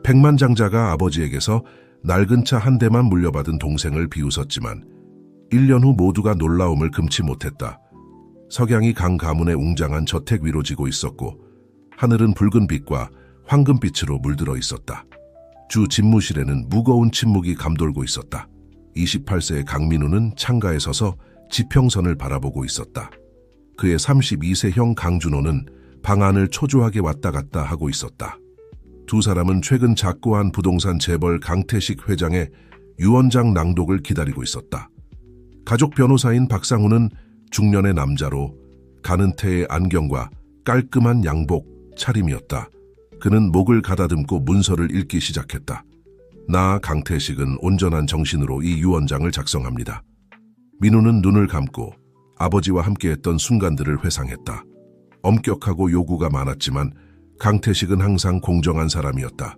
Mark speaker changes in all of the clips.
Speaker 1: 백만장자가 아버지에게서 낡은 차 한 대만 물려받은 동생을 비웃었지만 1년 후 모두가 놀라움을 금치 못했다. 석양이 강 가문의 웅장한 저택 위로 지고 있었고 하늘은 붉은 빛과 황금빛으로 물들어 있었다. 주 집무실에는 무거운 침묵이 감돌고 있었다. 28세의 강민우는 창가에 서서 지평선을 바라보고 있었다. 그의 32세형 강준호는 방 안을 초조하게 왔다 갔다 하고 있었다. 두 사람은 최근 작고한 부동산 재벌 강태식 회장의 유언장 낭독을 기다리고 있었다. 가족 변호사인 박상우는 중년의 남자로 가는 태의 안경과 깔끔한 양복 차림이었다. 그는 목을 가다듬고 문서를 읽기 시작했다. 나 강태식은 온전한 정신으로 이 유언장을 작성합니다. 민우는 눈을 감고 아버지와 함께했던 순간들을 회상했다. 엄격하고 요구가 많았지만 강태식은 항상 공정한 사람이었다.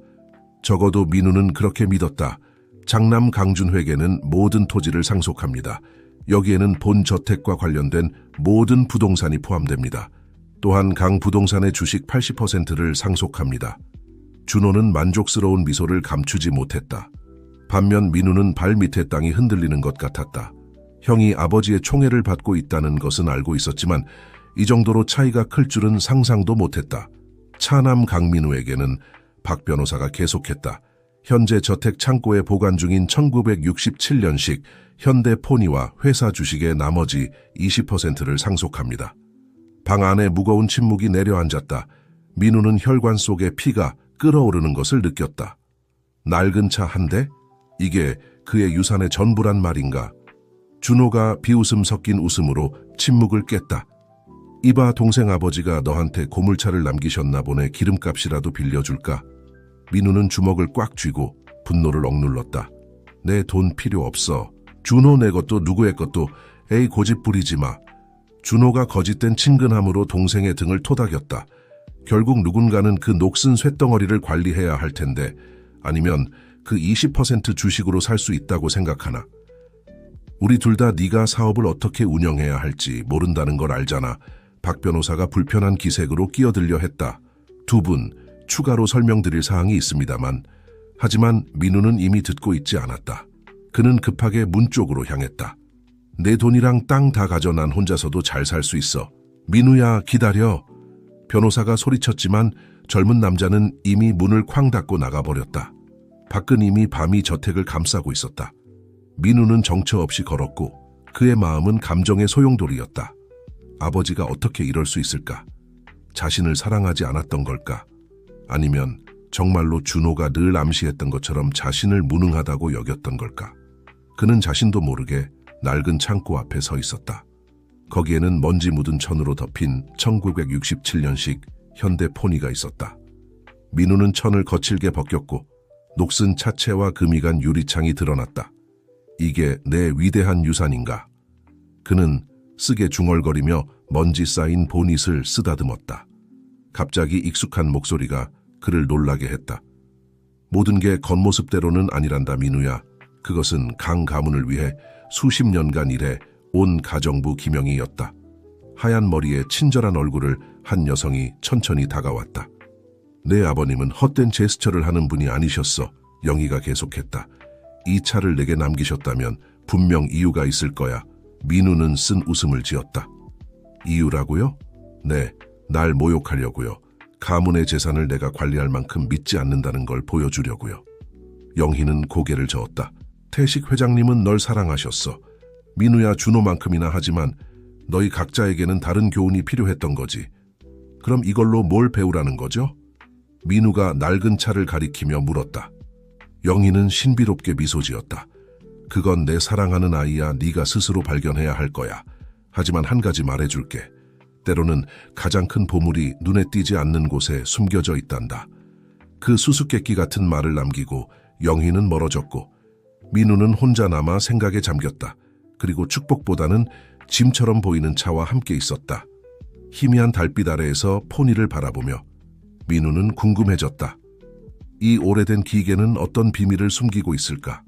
Speaker 1: 적어도 민우는 그렇게 믿었다. 장남 강준회계는 모든 토지를 상속합니다. 여기에는 본 저택과 관련된 모든 부동산이 포함됩니다. 또한 강 부동산의 주식 80%를 상속합니다. 준호는 만족스러운 미소를 감추지 못했다. 반면 민우는 발밑의 땅이 흔들리는 것 같았다. 형이 아버지의 총애를 받고 있다는 것은 알고 있었지만 이 정도로 차이가 클 줄은 상상도 못했다. 차남 강민우에게는 박 변호사가 계속했다. 현재 저택 창고에 보관 중인 1967년식 현대포니와 회사 주식의 나머지 20%를 상속합니다. 방 안에 무거운 침묵이 내려앉았다. 민우는 혈관 속에 피가 끓어오르는 것을 느꼈다. 낡은 차 한 대? 이게 그의 유산의 전부란 말인가? 준호가 비웃음 섞인 웃음으로 침묵을 깼다. 이봐, 동생 아버지가 너한테 고물차를 남기셨나 보네. 기름값이라도 빌려줄까? 민우는 주먹을 꽉 쥐고 분노를 억눌렀다. 내 돈 필요 없어. 준호 내 것도 누구의 것도. 에이, 고집 부리지 마. 준호가 거짓된 친근함으로 동생의 등을 토닥였다. 결국 누군가는 그 녹슨 쇳덩어리를 관리해야 할 텐데, 아니면 그 20% 주식으로 살 수 있다고 생각하나? 우리 둘 다 네가 사업을 어떻게 운영해야 할지 모른다는 걸 알잖아. 박 변호사가 불편한 기색으로 끼어들려 했다. 두 분 추가로 설명드릴 사항이 있습니다만, 하지만 민우는 이미 듣고 있지 않았다. 그는 급하게 문 쪽으로 향했다. 내 돈이랑 땅 다 가져. 난 혼자서도 잘 살 수 있어. 민우야, 기다려. 변호사가 소리쳤지만 젊은 남자는 이미 문을 쾅 닫고 나가버렸다. 밖은 이미 밤이 저택을 감싸고 있었다. 민우는 정처 없이 걸었고 그의 마음은 감정의 소용돌이였다. 아버지가 어떻게 이럴 수 있을까? 자신을 사랑하지 않았던 걸까? 아니면 정말로 준호가 늘 암시했던 것처럼 자신을 무능하다고 여겼던 걸까? 그는 자신도 모르게 낡은 창고 앞에 서 있었다. 거기에는 먼지 묻은 천으로 덮인 1967년식 현대포니가 있었다. 민우는 천을 거칠게 벗겼고 녹슨 차체와 금이 간 유리창이 드러났다. 이게 내 위대한 유산인가? 그는 쓰게 중얼거리며 먼지 쌓인 보닛을 쓰다듬었다. 갑자기 익숙한 목소리가 그를 놀라게 했다. 모든 게 겉모습대로는 아니란다, 민우야. 그것은 강 가문을 위해 수십 년간 일해 온 가정부 기명이었다. 하얀 머리에 친절한 얼굴을 한 여성이 천천히 다가왔다. 내 아버님은 헛된 제스처를 하는 분이 아니셨어. 영희가 계속했다. 이 차를 내게 남기셨다면 분명 이유가 있을 거야. 민우는 쓴 웃음을 지었다. 이유라고요? 네, 날 모욕하려고요. 가문의 재산을 내가 관리할 만큼 믿지 않는다는 걸 보여주려고요. 영희는 고개를 저었다. 태식 회장님은 널 사랑하셨어. 민우야, 준호만큼이나. 하지만 너희 각자에게는 다른 교훈이 필요했던 거지. 그럼 이걸로 뭘 배우라는 거죠? 민우가 낡은 차를 가리키며 물었다. 영희는 신비롭게 미소 지었다. 그건 내 사랑하는 아이야. 네가 스스로 발견해야 할 거야. 하지만 한 가지 말해줄게. 때로는 가장 큰 보물이 눈에 띄지 않는 곳에 숨겨져 있단다. 그 수수께끼 같은 말을 남기고 영희는 멀어졌고 민우는 혼자 남아 생각에 잠겼다. 그리고 축복보다는 짐처럼 보이는 차와 함께 있었다. 희미한 달빛 아래에서 포니를 바라보며 민우는 궁금해졌다. 이 오래된 기계는 어떤 비밀을 숨기고 있을까?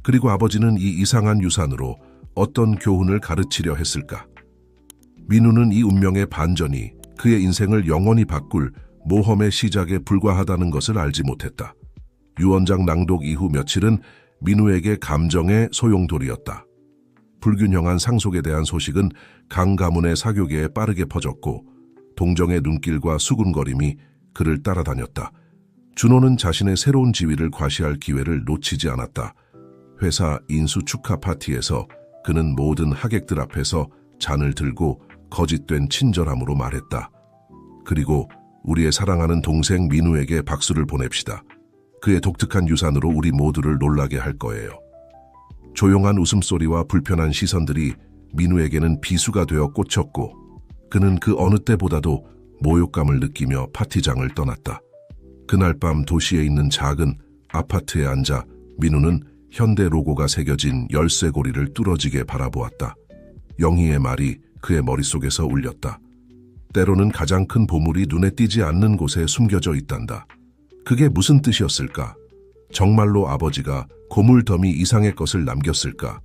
Speaker 1: 그리고 아버지는 이 이상한 유산으로 어떤 교훈을 가르치려 했을까? 민우는 이 운명의 반전이 그의 인생을 영원히 바꿀 모험의 시작에 불과하다는 것을 알지 못했다. 유언장 낭독 이후 며칠은 민우에게 감정의 소용돌이였다. 불균형한 상속에 대한 소식은 강 가문의 사교계에 빠르게 퍼졌고 동정의 눈길과 수군거림이 그를 따라다녔다. 준호는 자신의 새로운 지위를 과시할 기회를 놓치지 않았다. 회사 인수 축하 파티에서 그는 모든 하객들 앞에서 잔을 들고 거짓된 친절함으로 말했다. 그리고 우리의 사랑하는 동생 민우에게 박수를 보냅시다. 그의 독특한 유산으로 우리 모두를 놀라게 할 거예요. 조용한 웃음소리와 불편한 시선들이 민우에게는 비수가 되어 꽂혔고 그는 그 어느 때보다도 모욕감을 느끼며 파티장을 떠났다. 그날 밤 도시에 있는 작은 아파트에 앉아 민우는 현대 로고가 새겨진 열쇠고리를 뚫어지게 바라보았다. 영희의 말이 그의 머릿속에서 울렸다. 때로는 가장 큰 보물이 눈에 띄지 않는 곳에 숨겨져 있단다. 그게 무슨 뜻이었을까? 정말로 아버지가 고물더미 이상의 것을 남겼을까?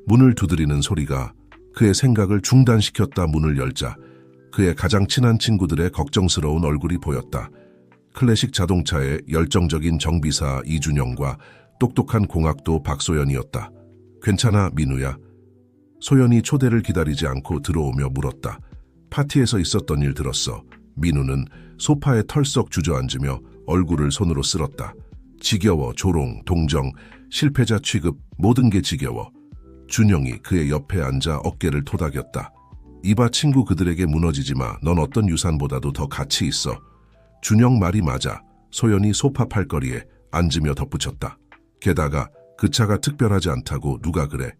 Speaker 1: 문을 두드리는 소리가 그의 생각을 중단시켰다. 문을 열자 그의 가장 친한 친구들의 걱정스러운 얼굴이 보였다. 클래식 자동차의 열정적인 정비사 이준영과 똑똑한 공학도 박소연이었다. 괜찮아, 민우야. 소연이 초대를 기다리지 않고 들어오며 물었다. 파티에서 있었던 일 들었어. 민우는 소파에 털썩 주저앉으며 얼굴을 손으로 쓸었다. 지겨워, 조롱, 동정, 실패자 취급, 모든 게 지겨워. 준영이 그의 옆에 앉아 어깨를 토닥였다. 이봐 친구, 그들에게 무너지지 마. 넌 어떤 유산보다도 더 가치 있어. 준영 말이 맞아. 소연이 소파 팔걸이에 앉으며 덧붙였다. 게다가 그 차가 특별하지 않다고 누가 그래.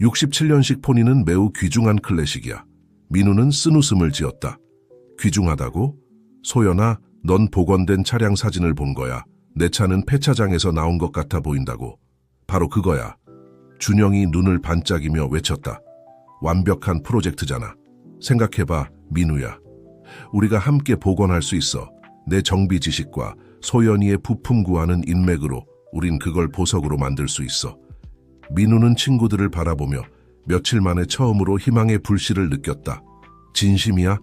Speaker 1: 67년식 포니는 매우 귀중한 클래식이야. 민우는 쓴웃음을 지었다. 귀중하다고? 소연아, 넌 복원된 차량 사진을 본 거야. 내 차는 폐차장에서 나온 것 같아 보인다고. 바로 그거야. 준영이 눈을 반짝이며 외쳤다. 완벽한 프로젝트잖아. 생각해봐, 민우야. 우리가 함께 복원할 수 있어. 내 정비 지식과 소연이의 부품 구하는 인맥으로 우린 그걸 보석으로 만들 수 있어. 민우는 친구들을 바라보며 며칠 만에 처음으로 희망의 불씨를 느꼈다. 진심이야?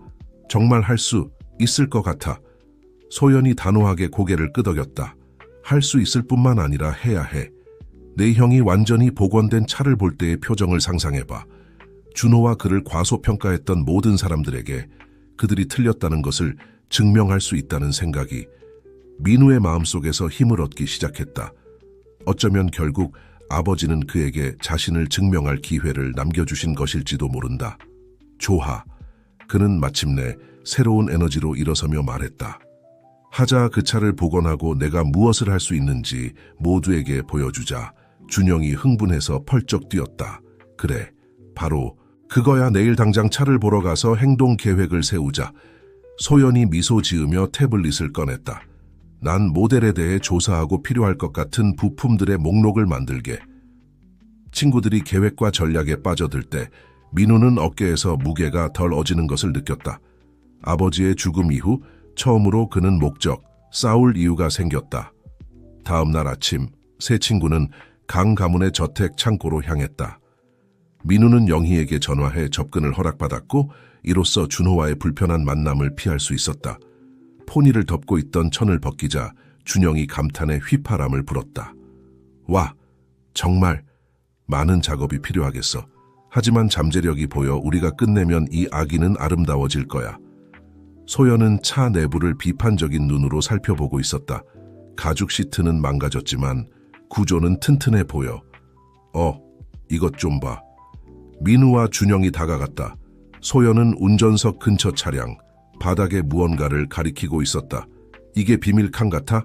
Speaker 1: 정말 할 수 있을 것 같아. 소연이 단호하게 고개를 끄덕였다. 할 수 있을 뿐만 아니라 해야 해. 내 형이 완전히 복원된 차를 볼 때의 표정을 상상해봐. 준호와 그를 과소평가했던 모든 사람들에게 그들이 틀렸다는 것을 증명할 수 있다는 생각이 민우의 마음속에서 힘을 얻기 시작했다. 어쩌면 결국 아버지는 그에게 자신을 증명할 기회를 남겨주신 것일지도 모른다. 조하. 그는 마침내 새로운 에너지로 일어서며 말했다. 하자. 그 차를 복원하고 내가 무엇을 할 수 있는지 모두에게 보여주자. 준영이 흥분해서 펄쩍 뛰었다. 그래, 바로 그거야. 내일 당장 차를 보러 가서 행동 계획을 세우자. 소연이 미소 지으며 태블릿을 꺼냈다. 난 모델에 대해 조사하고 필요할 것 같은 부품들의 목록을 만들게. 친구들이 계획과 전략에 빠져들 때 민우는 어깨에서 무게가 덜 어지는 것을 느꼈다. 아버지의 죽음 이후 처음으로 그는 목적, 싸울 이유가 생겼다. 다음 날 아침, 세 친구는 강 가문의 저택 창고로 향했다. 민우는 영희에게 전화해 접근을 허락받았고 이로써 준호와의 불편한 만남을 피할 수 있었다. 포니를 덮고 있던 천을 벗기자 준영이 감탄에 휘파람을 불었다. 와, 정말 많은 작업이 필요하겠어. 하지만 잠재력이 보여. 우리가 끝내면 이 아기는 아름다워질 거야. 소연은 차 내부를 비판적인 눈으로 살펴보고 있었다. 가죽 시트는 망가졌지만 구조는 튼튼해 보여. 이것 좀 봐. 민우와 준영이 다가갔다. 소연은 운전석 근처 차량, 바닥에 무언가를 가리키고 있었다. 이게 비밀칸 같아?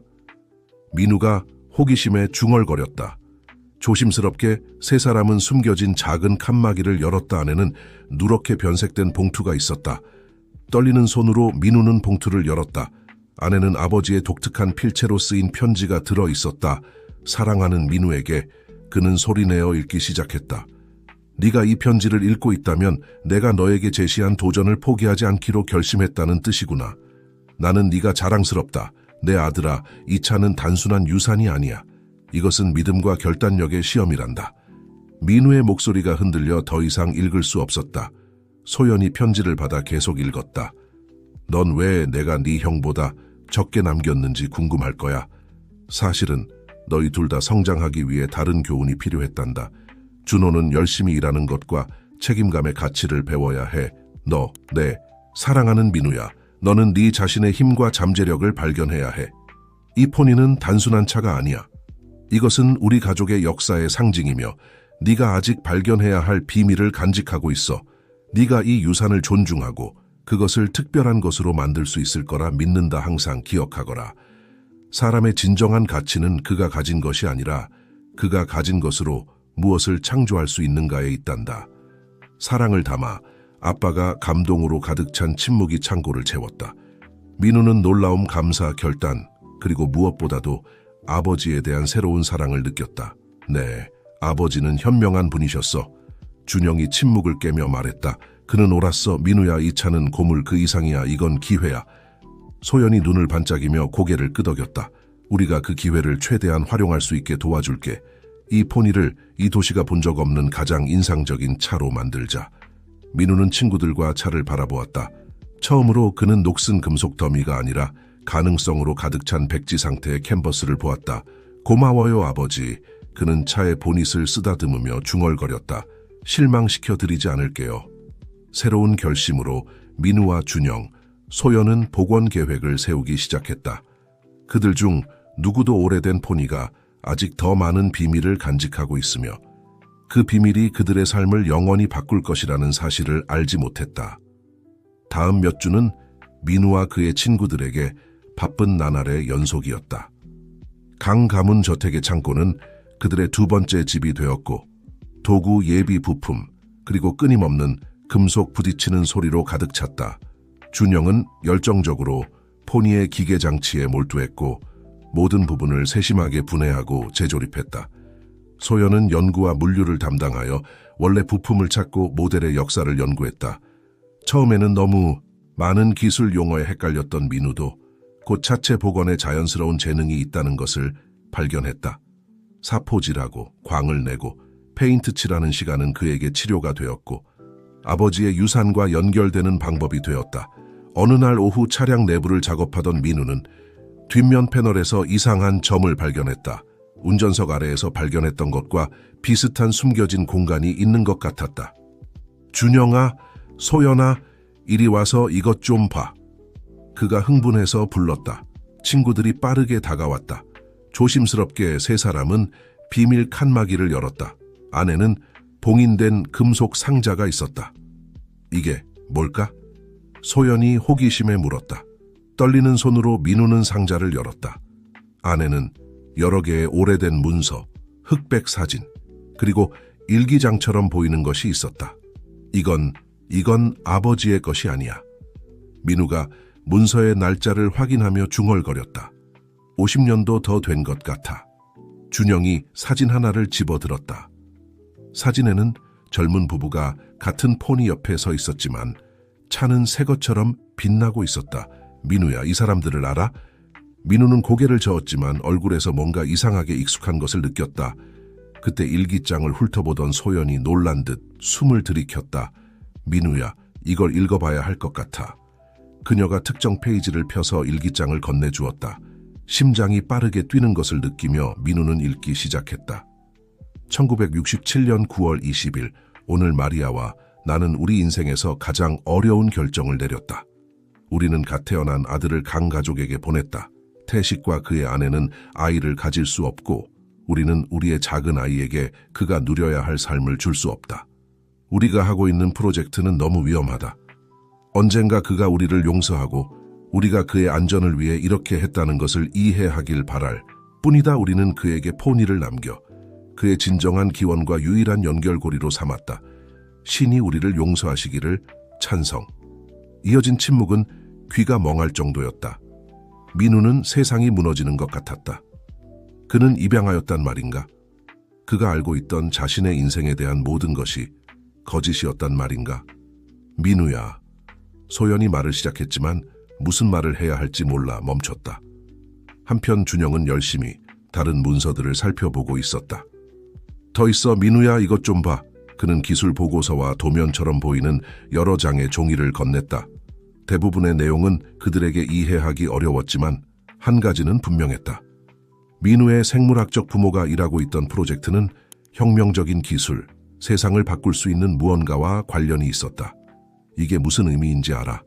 Speaker 1: 민우가 호기심에 중얼거렸다. 조심스럽게 세 사람은 숨겨진 작은 칸막이를 열었다. 안에는 누렇게 변색된 봉투가 있었다. 떨리는 손으로 민우는 봉투를 열었다. 안에는 아버지의 독특한 필체로 쓰인 편지가 들어 있었다. 사랑하는 민우에게. 그는 소리내어 읽기 시작했다. 네가 이 편지를 읽고 있다면 내가 너에게 제시한 도전을 포기하지 않기로 결심했다는 뜻이구나. 나는 네가 자랑스럽다. 내 아들아, 이 차는 단순한 유산이 아니야. 이것은 믿음과 결단력의 시험이란다. 민우의 목소리가 흔들려 더 이상 읽을 수 없었다. 소연이 편지를 받아 계속 읽었다. 넌 왜 내가 네 형보다 적게 남겼는지 궁금할 거야. 사실은 너희 둘 다 성장하기 위해 다른 교훈이 필요했단다. 준호는 열심히 일하는 것과 책임감의 가치를 배워야 해. 너, 내 사랑하는 민우야. 너는 네 자신의 힘과 잠재력을 발견해야 해. 이 포니는 단순한 차가 아니야. 이것은 우리 가족의 역사의 상징이며 네가 아직 발견해야 할 비밀을 간직하고 있어. 네가 이 유산을 존중하고 그것을 특별한 것으로 만들 수 있을 거라 믿는다. 항상 기억하거라. 사람의 진정한 가치는 그가 가진 것이 아니라 그가 가진 것으로 무엇을 창조할 수 있는가에 있단다. 사랑을 담아 아빠가 감동으로 가득 찬 침묵이 창고를 채웠다. 민우는 놀라움, 감사, 결단, 그리고 무엇보다도 아버지에 대한 새로운 사랑을 느꼈다. 네, 아버지는 현명한 분이셨어. 준영이 침묵을 깨며 말했다. 그는 옳았어. 민우야, 이 차는 고물 그 이상이야. 이건 기회야. 소연이 눈을 반짝이며 고개를 끄덕였다. 우리가 그 기회를 최대한 활용할 수 있게 도와줄게. 이 포니를 이 도시가 본 적 없는 가장 인상적인 차로 만들자. 민우는 친구들과 차를 바라보았다. 처음으로 그는 녹슨 금속 더미가 아니라 가능성으로 가득 찬 백지 상태의 캔버스를 보았다. 고마워요, 아버지. 그는 차의 보닛을 쓰다듬으며 중얼거렸다. 실망시켜 드리지 않을게요. 새로운 결심으로 민우와 준영, 소연은 복원 계획을 세우기 시작했다. 그들 중 누구도 오래된 포니가 아직 더 많은 비밀을 간직하고 있으며 그 비밀이 그들의 삶을 영원히 바꿀 것이라는 사실을 알지 못했다. 다음 몇 주는 민우와 그의 친구들에게 바쁜 나날의 연속이었다. 강 가문 저택의 창고는 그들의 두 번째 집이 되었고 도구, 예비 부품, 그리고 끊임없는 금속 부딪히는 소리로 가득 찼다. 준영은 열정적으로 포니의 기계 장치에 몰두했고 모든 부분을 세심하게 분해하고 재조립했다. 소연은 연구와 물류를 담당하여 원래 부품을 찾고 모델의 역사를 연구했다. 처음에는 너무 많은 기술 용어에 헷갈렸던 민우도 곧 차체 복원에 자연스러운 재능이 있다는 것을 발견했다. 사포질하고 광을 내고 페인트 칠하는 시간은 그에게 치료가 되었고 아버지의 유산과 연결되는 방법이 되었다. 어느 날 오후 차량 내부를 작업하던 민우는 뒷면 패널에서 이상한 점을 발견했다. 운전석 아래에서 발견했던 것과 비슷한 숨겨진 공간이 있는 것 같았다. 준영아, 소연아, 이리 와서 이것 좀 봐. 그가 흥분해서 불렀다. 친구들이 빠르게 다가왔다. 조심스럽게 세 사람은 비밀 칸막이를 열었다. 안에는 봉인된 금속 상자가 있었다. 이게 뭘까? 소연이 호기심에 물었다. 떨리는 손으로 민우는 상자를 열었다. 안에는 여러 개의 오래된 문서, 흑백 사진, 그리고 일기장처럼 보이는 것이 있었다. 이건 아버지의 것이 아니야. 민우가 문서의 날짜를 확인하며 중얼거렸다. 50년도 더 된 것 같아. 준영이 사진 하나를 집어들었다. 사진에는 젊은 부부가 같은 포니 옆에 서 있었지만 차는 새 것처럼 빛나고 있었다. 민우야, 이 사람들을 알아? 민우는 고개를 저었지만 얼굴에서 뭔가 이상하게 익숙한 것을 느꼈다. 그때 일기장을 훑어보던 소연이 놀란 듯 숨을 들이켰다. 민우야, 이걸 읽어봐야 할 것 같아. 그녀가 특정 페이지를 펴서 일기장을 건네주었다. 심장이 빠르게 뛰는 것을 느끼며 민우는 읽기 시작했다. 1967년 9월 20일, 오늘 마리아와 나는 우리 인생에서 가장 어려운 결정을 내렸다. 우리는 갓 태어난 아들을 강 가족에게 보냈다. 태식과 그의 아내는 아이를 가질 수 없고 우리는 우리의 작은 아이에게 그가 누려야 할 삶을 줄 수 없다. 우리가 하고 있는 프로젝트는 너무 위험하다. 언젠가 그가 우리를 용서하고 우리가 그의 안전을 위해 이렇게 했다는 것을 이해하길 바랄 뿐이다. 우리는 그에게 포니를 남겨 그의 진정한 기원과 유일한 연결고리로 삼았다. 신이 우리를 용서하시기를 찬성. 이어진 침묵은 귀가 멍할 정도였다. 민우는 세상이 무너지는 것 같았다. 그는 입양하였단 말인가? 그가 알고 있던 자신의 인생에 대한 모든 것이 거짓이었단 말인가? 민우야. 소연이 말을 시작했지만 무슨 말을 해야 할지 몰라 멈췄다. 한편 준영은 열심히 다른 문서들을 살펴보고 있었다. 더 있어, 민우야, 이것 좀 봐. 그는 기술 보고서와 도면처럼 보이는 여러 장의 종이를 건넸다. 대부분의 내용은 그들에게 이해하기 어려웠지만 한 가지는 분명했다. 민우의 생물학적 부모가 일하고 있던 프로젝트는 혁명적인 기술, 세상을 바꿀 수 있는 무언가와 관련이 있었다. 이게 무슨 의미인지 알아?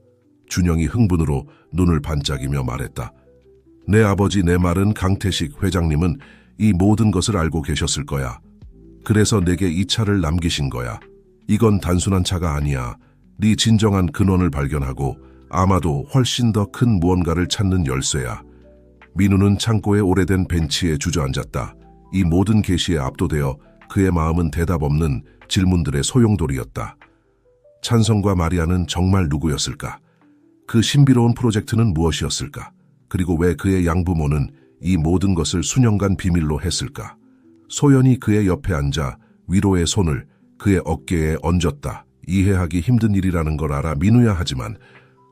Speaker 1: 준영이 흥분으로 눈을 반짝이며 말했다. 내 아버지 내 말은 강태식 회장님은 이 모든 것을 알고 계셨을 거야. 그래서 내게 이 차를 남기신 거야. 이건 단순한 차가 아니야. 네 진정한 근원을 발견하고 아마도 훨씬 더 큰 무언가를 찾는 열쇠야. 민우는 창고의 오래된 벤치에 주저앉았다. 이 모든 계시에 압도되어 그의 마음은 대답 없는 질문들의 소용돌이였다. 찬성과 마리아는 정말 누구였을까? 그 신비로운 프로젝트는 무엇이었을까? 그리고 왜 그의 양부모는 이 모든 것을 수년간 비밀로 했을까? 소연이 그의 옆에 앉아 위로의 손을 그의 어깨에 얹었다. 이해하기 힘든 일이라는 걸 알아, 민우야. 하지만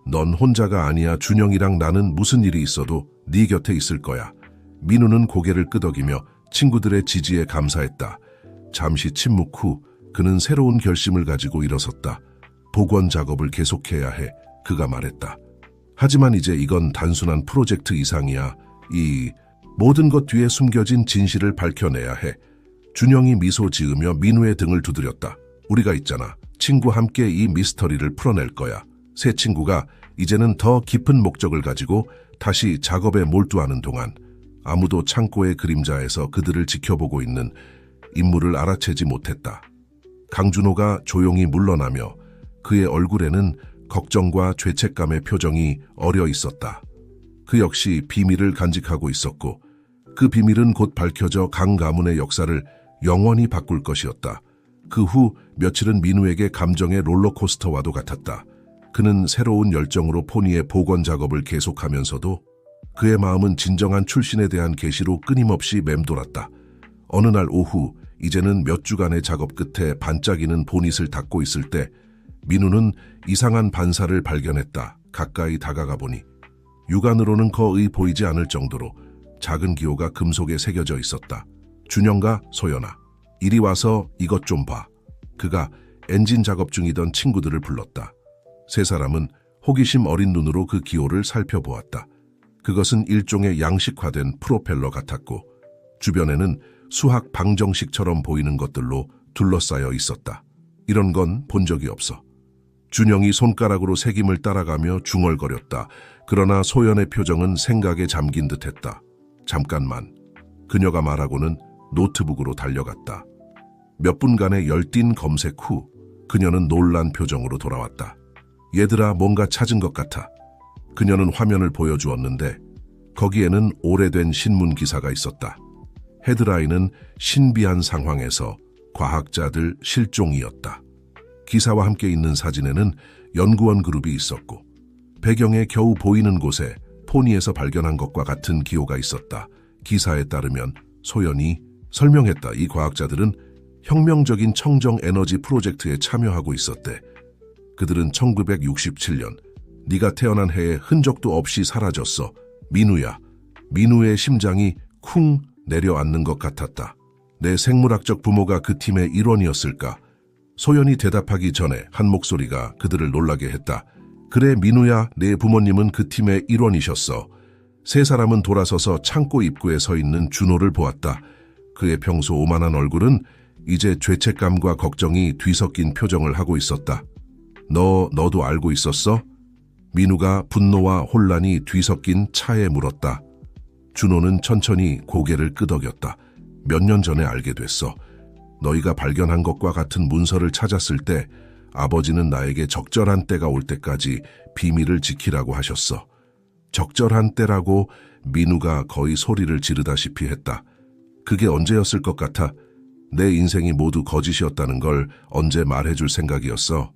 Speaker 1: 넌 혼자가 아니야. 준영이랑 나는 무슨 일이 있어도 네 곁에 있을 거야. 민우는 고개를 끄덕이며 친구들의 지지에 감사했다. 잠시 침묵 후 그는 새로운 결심을 가지고 일어섰다. 복원 작업을 계속해야 해. 그가 말했다. 하지만 이제 이건 단순한 프로젝트 이상이야. 이 모든 것 뒤에 숨겨진 진실을 밝혀내야 해. 준영이 미소 지으며 민우의 등을 두드렸다. 우리가 있잖아. 친구 함께 이 미스터리를 풀어낼 거야. 세 친구가 이제는 더 깊은 목적을 가지고 다시 작업에 몰두하는 동안 아무도 창고의 그림자에서 그들을 지켜보고 있는 인물을 알아채지 못했다. 강준호가 조용히 물러나며 그의 얼굴에는 걱정과 죄책감의 표정이 어려 있었다. 그 역시 비밀을 간직하고 있었고 그 비밀은 곧 밝혀져 강 가문의 역사를 영원히 바꿀 것이었다. 그 후 며칠은 민우에게 감정의 롤러코스터와도 같았다. 그는 새로운 열정으로 포니의 복원 작업을 계속하면서도 그의 마음은 진정한 출신에 대한 계시로 끊임없이 맴돌았다. 어느 날 오후, 이제는 몇 주간의 작업 끝에 반짝이는 보닛을 닫고 있을 때 민우는 이상한 반사를 발견했다. 가까이 다가가 보니 육안으로는 거의 보이지 않을 정도로 작은 기호가 금속에 새겨져 있었다. 준영과 소연아, 이리 와서 이것 좀 봐. 그가 엔진 작업 중이던 친구들을 불렀다. 세 사람은 호기심 어린 눈으로 그 기호를 살펴보았다. 그것은 일종의 양식화된 프로펠러 같았고 주변에는 수학 방정식처럼 보이는 것들로 둘러싸여 있었다. 이런 건 본 적이 없어. 준영이 손가락으로 새김을 따라가며 중얼거렸다. 그러나 소연의 표정은 생각에 잠긴 듯했다. 잠깐만. 그녀가 말하고는 노트북으로 달려갔다. 몇 분간의 열띤 검색 후 그녀는 놀란 표정으로 돌아왔다. 얘들아, 뭔가 찾은 것 같아. 그녀는 화면을 보여주었는데 거기에는 오래된 신문 기사가 있었다. 헤드라인은 신비한 상황에서 과학자들 실종이었다. 기사와 함께 있는 사진에는 연구원 그룹이 있었고 배경에 겨우 보이는 곳에 포니에서 발견한 것과 같은 기호가 있었다. 기사에 따르면 소연이 설명했다. 이 과학자들은 혁명적인 청정 에너지 프로젝트에 참여하고 있었대. 그들은 1967년 네가 태어난 해에 흔적도 없이 사라졌어. 민우야. 민우의 심장이 쿵 내려앉는 것 같았다. 내 생물학적 부모가 그 팀의 일원이었을까? 소연이 대답하기 전에 한 목소리가 그들을 놀라게 했다. 그래, 민우야, 내 부모님은 그 팀의 일원이셨어. 세 사람은 돌아서서 창고 입구에 서 있는 준호를 보았다. 그의 평소 오만한 얼굴은 이제 죄책감과 걱정이 뒤섞인 표정을 하고 있었다. 너도 알고 있었어? 민우가 분노와 혼란이 뒤섞인 차에 물었다. 준호는 천천히 고개를 끄덕였다. 몇 년 전에 알게 됐어. 너희가 발견한 것과 같은 문서를 찾았을 때 아버지는 나에게 적절한 때가 올 때까지 비밀을 지키라고 하셨어. 적절한 때라고 민우가 거의 소리를 지르다시피 했다. 그게 언제였을 것 같아? 내 인생이 모두 거짓이었다는 걸 언제 말해줄 생각이었어?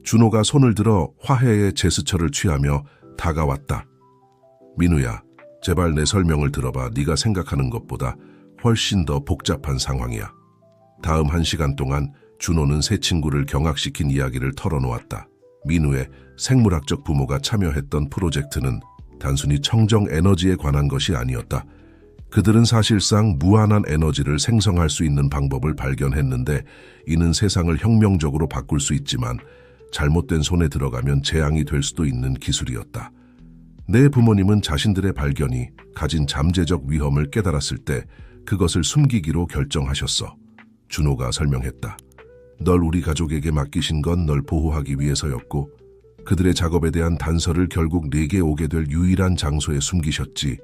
Speaker 1: 준호가 손을 들어 화해의 제스처를 취하며 다가왔다. 민우야, 제발 내 설명을 들어봐. 네가 생각하는 것보다 훨씬 더 복잡한 상황이야. 다음 1시간 동안 준호는 세 친구를 경악시킨 이야기를 털어놓았다. 민우의 생물학적 부모가 참여했던 프로젝트는 단순히 청정 에너지에 관한 것이 아니었다. 그들은 사실상 무한한 에너지를 생성할 수 있는 방법을 발견했는데 이는 세상을 혁명적으로 바꿀 수 있지만 잘못된 손에 들어가면 재앙이 될 수도 있는 기술이었다. 내 부모님은 자신들의 발견이 가진 잠재적 위험을 깨달았을 때 그것을 숨기기로 결정하셨어. 준호가 설명했다. 널 우리 가족에게 맡기신 건 널 보호하기 위해서였고 그들의 작업에 대한 단서를 결국 내게 오게 될 유일한 장소에 숨기셨지.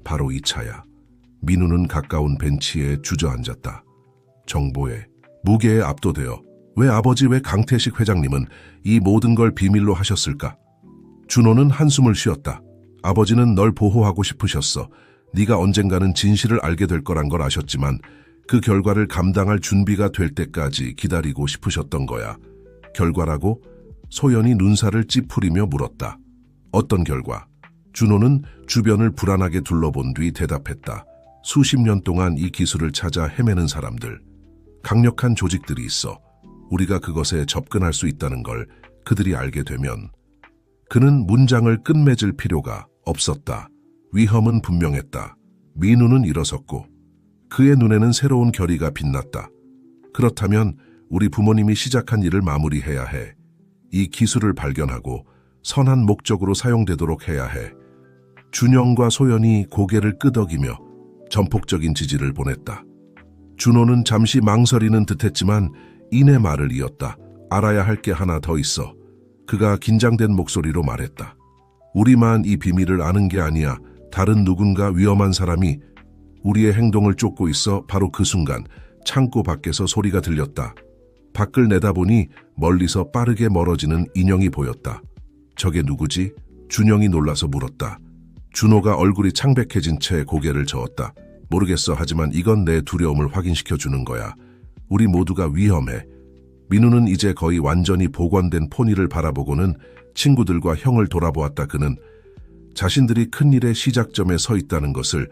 Speaker 1: 바로 이 차야. 민우는 가까운 벤치에 주저앉았다. 정보에, 무게에 압도되어 왜 아버지, 왜 강태식 회장님은 이 모든 걸 비밀로 하셨을까? 준호는 한숨을 쉬었다. 아버지는 널 보호하고 싶으셨어. 네가 언젠가는 진실을 알게 될 거란 걸 아셨지만 그 결과를 감당할 준비가 될 때까지 기다리고 싶으셨던 거야. 결과라고? 소연이 눈살을 찌푸리며 물었다. 어떤 결과? 준호는 주변을 불안하게 둘러본 뒤 대답했다. 수십 년 동안 이 기술을 찾아 헤매는 사람들. 강력한 조직들이 있어. 우리가 그것에 접근할 수 있다는 걸 그들이 알게 되면. 그는 문장을 끝맺을 필요가 없었다. 위험은 분명했다. 민우는 일어섰고 그의 눈에는 새로운 결의가 빛났다. 그렇다면 우리 부모님이 시작한 일을 마무리해야 해. 이 기술을 발견하고 선한 목적으로 사용되도록 해야 해. 준영과 소연이 고개를 끄덕이며 전폭적인 지지를 보냈다. 준호는 잠시 망설이는 듯했지만 이내 말을 이었다. 알아야 할 게 하나 더 있어. 그가 긴장된 목소리로 말했다. 우리만 이 비밀을 아는 게 아니야. 다른 누군가 위험한 사람이 우리의 행동을 쫓고 있어. 바로 그 순간 창고 밖에서 소리가 들렸다. 밖을 내다보니 멀리서 빠르게 멀어지는 인형이 보였다. 저게 누구지? 준영이 놀라서 물었다. 준호가 얼굴이 창백해진 채 고개를 저었다. 모르겠어. 하지만 이건 내 두려움을 확인시켜주는 거야. 우리 모두가 위험해. 민우는 이제 거의 완전히 복원된 포니를 바라보고는 친구들과 형을 돌아보았다. 그는 자신들이 큰일의 시작점에 서 있다는 것을,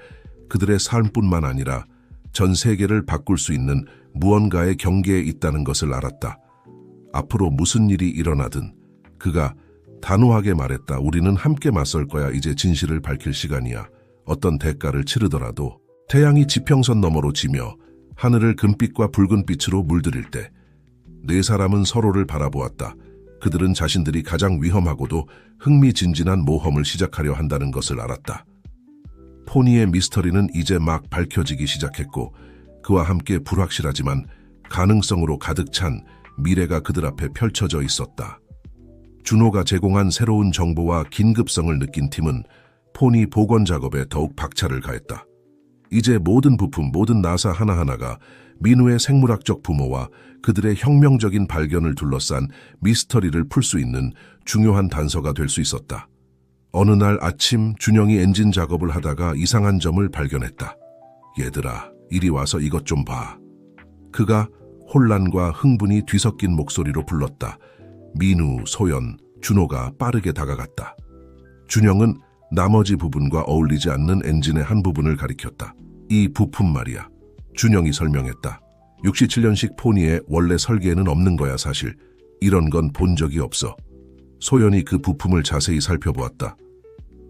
Speaker 1: 그들의 삶뿐만 아니라 전 세계를 바꿀 수 있는 무언가의 경계에 있다는 것을 알았다. 앞으로 무슨 일이 일어나든 그가 단호하게 말했다. 우리는 함께 맞설 거야. 이제 진실을 밝힐 시간이야. 어떤 대가를 치르더라도. 태양이 지평선 너머로 지며 하늘을 금빛과 붉은빛으로 물들일 때 네 사람은 서로를 바라보았다. 그들은 자신들이 가장 위험하고도 흥미진진한 모험을 시작하려 한다는 것을 알았다. 포니의 미스터리는 이제 막 밝혀지기 시작했고 그와 함께 불확실하지만 가능성으로 가득 찬 미래가 그들 앞에 펼쳐져 있었다. 준호가 제공한 새로운 정보와 긴급성을 느낀 팀은 포니 복원 작업에 더욱 박차를 가했다. 이제 모든 부품, 모든 나사 하나하나가 민우의 생물학적 부모와 그들의 혁명적인 발견을 둘러싼 미스터리를 풀 수 있는 중요한 단서가 될 수 있었다. 어느 날 아침 준영이 엔진 작업을 하다가 이상한 점을 발견했다. 얘들아, 이리 와서 이것 좀 봐. 그가 혼란과 흥분이 뒤섞인 목소리로 불렀다. 민우, 소연, 준호가 빠르게 다가갔다. 준영은 나머지 부분과 어울리지 않는 엔진의 한 부분을 가리켰다. 이 부품 말이야. 준영이 설명했다. 67년식 포니의 원래 설계에는 없는 거야. 사실 이런 건 본 적이 없어. 소연이 그 부품을 자세히 살펴보았다.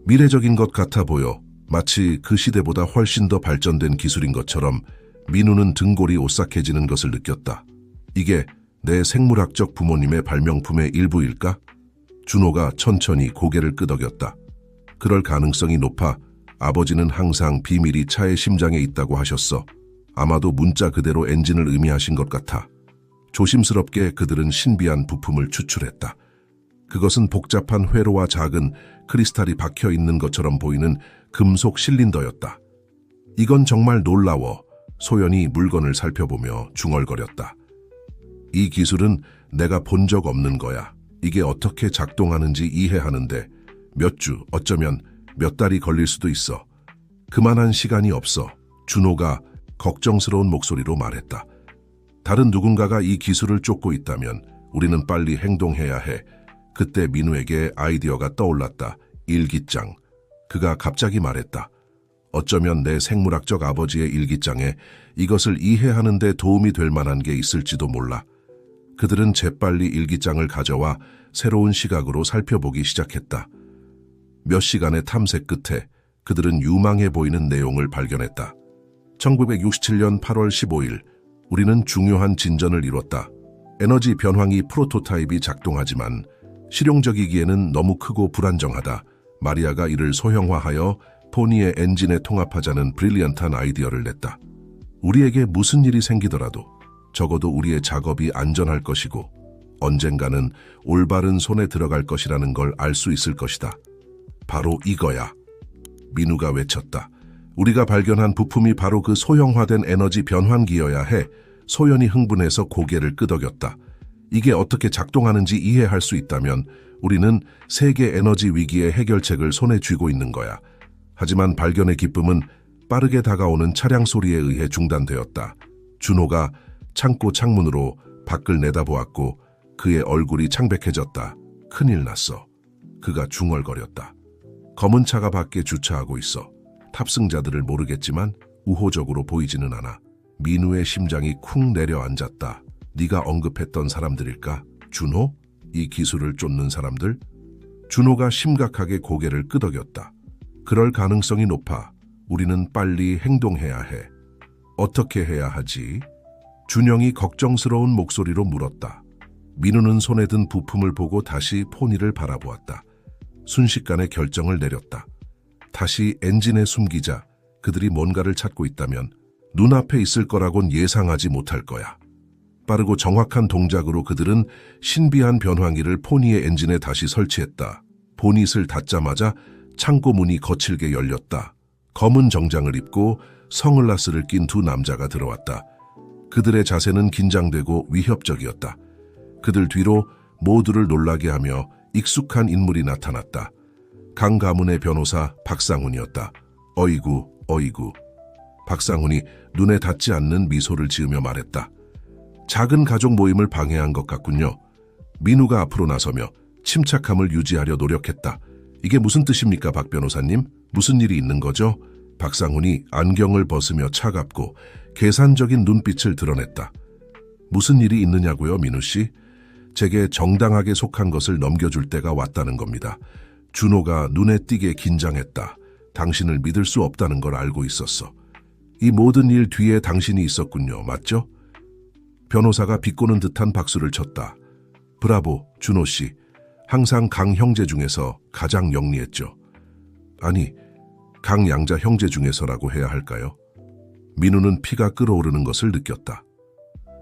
Speaker 1: 미래적인 것 같아 보여. 마치 그 시대보다 훨씬 더 발전된 기술인 것처럼. 민우는 등골이 오싹해지는 것을 느꼈다. 이게 내 생물학적 부모님의 발명품의 일부일까? 준호가 천천히 고개를 끄덕였다. 그럴 가능성이 높아. 아버지는 항상 비밀이 차의 심장에 있다고 하셨어. 아마도 문자 그대로 엔진을 의미하신 것 같아. 조심스럽게 그들은 신비한 부품을 추출했다. 그것은 복잡한 회로와 작은 크리스탈이 박혀 있는 것처럼 보이는 금속 실린더였다. 이건 정말 놀라워. 소연이 물건을 살펴보며 중얼거렸다. 이 기술은 내가 본 적 없는 거야. 이게 어떻게 작동하는지 이해하는데 몇 주, 어쩌면 몇 달이 걸릴 수도 있어. 그만한 시간이 없어. 준호가 걱정스러운 목소리로 말했다. 다른 누군가가 이 기술을 쫓고 있다면 우리는 빨리 행동해야 해. 그때 민우에게 아이디어가 떠올랐다. 일기장. 그가 갑자기 말했다. 어쩌면 내 생물학적 아버지의 일기장에 이것을 이해하는 데 도움이 될 만한 게 있을지도 몰라. 그들은 재빨리 일기장을 가져와 새로운 시각으로 살펴보기 시작했다. 몇 시간의 탐색 끝에 그들은 유망해 보이는 내용을 발견했다. 1967년 8월 15일, 우리는 중요한 진전을 이뤘다. 에너지 변환기 프로토타입이 작동하지만 실용적이기에는 너무 크고 불안정하다. 마리아가 이를 소형화하여 포니의 엔진에 통합하자는 브릴리언트한 아이디어를 냈다. 우리에게 무슨 일이 생기더라도 적어도 우리의 작업이 안전할 것이고 언젠가는 올바른 손에 들어갈 것이라는 걸 알 수 있을 것이다. 바로 이거야. 민우가 외쳤다. 우리가 발견한 부품이 바로 그 소형화된 에너지 변환기여야 해. 소연이 흥분해서 고개를 끄덕였다. 이게 어떻게 작동하는지 이해할 수 있다면 우리는 세계 에너지 위기의 해결책을 손에 쥐고 있는 거야. 하지만 발견의 기쁨은 빠르게 다가오는 차량 소리에 의해 중단되었다. 준호가 창고 창문으로 밖을 내다보았고 그의 얼굴이 창백해졌다. 큰일 났어. 그가 중얼거렸다. 검은 차가 밖에 주차하고 있어. 탑승자들을 모르겠지만 우호적으로 보이지는 않아. 민우의 심장이 쿵 내려앉았다. 네가 언급했던 사람들일까? 준호? 이 기술을 쫓는 사람들? 준호가 심각하게 고개를 끄덕였다. 그럴 가능성이 높아. 우리는 빨리 행동해야 해. 어떻게 해야 하지? 준영이 걱정스러운 목소리로 물었다. 민우는 손에 든 부품을 보고 다시 포니를 바라보았다. 순식간에 결정을 내렸다. 다시 엔진에 숨기자. 그들이 뭔가를 찾고 있다면 눈앞에 있을 거라곤 예상하지 못할 거야. 빠르고 정확한 동작으로 그들은 신비한 변환기를 포니의 엔진에 다시 설치했다. 보닛을 닫자마자 창고 문이 거칠게 열렸다. 검은 정장을 입고 선글라스를 낀 두 남자가 들어왔다. 그들의 자세는 긴장되고 위협적이었다. 그들 뒤로 모두를 놀라게 하며 익숙한 인물이 나타났다. 강 가문의 변호사 박상훈이었다. 어이구, 어이구. 박상훈이 눈에 닿지 않는 미소를 지으며 말했다. 작은 가족 모임을 방해한 것 같군요. 민우가 앞으로 나서며 침착함을 유지하려 노력했다. 이게 무슨 뜻입니까, 박 변호사님? 무슨 일이 있는 거죠? 박상훈이 안경을 벗으며 차갑고 계산적인 눈빛을 드러냈다. 무슨 일이 있느냐고요, 민우 씨? 제게 정당하게 속한 것을 넘겨줄 때가 왔다는 겁니다. 준호가 눈에 띄게 긴장했다. 당신을 믿을 수 없다는 걸 알고 있었어. 이 모든 일 뒤에 당신이 있었군요. 맞죠? 변호사가 비꼬는 듯한 박수를 쳤다. 브라보, 준호 씨. 항상 강 형제 중에서 가장 영리했죠. 아니, 강 양자 형제 중에서라고 해야 할까요? 민우는 피가 끓어오르는 것을 느꼈다.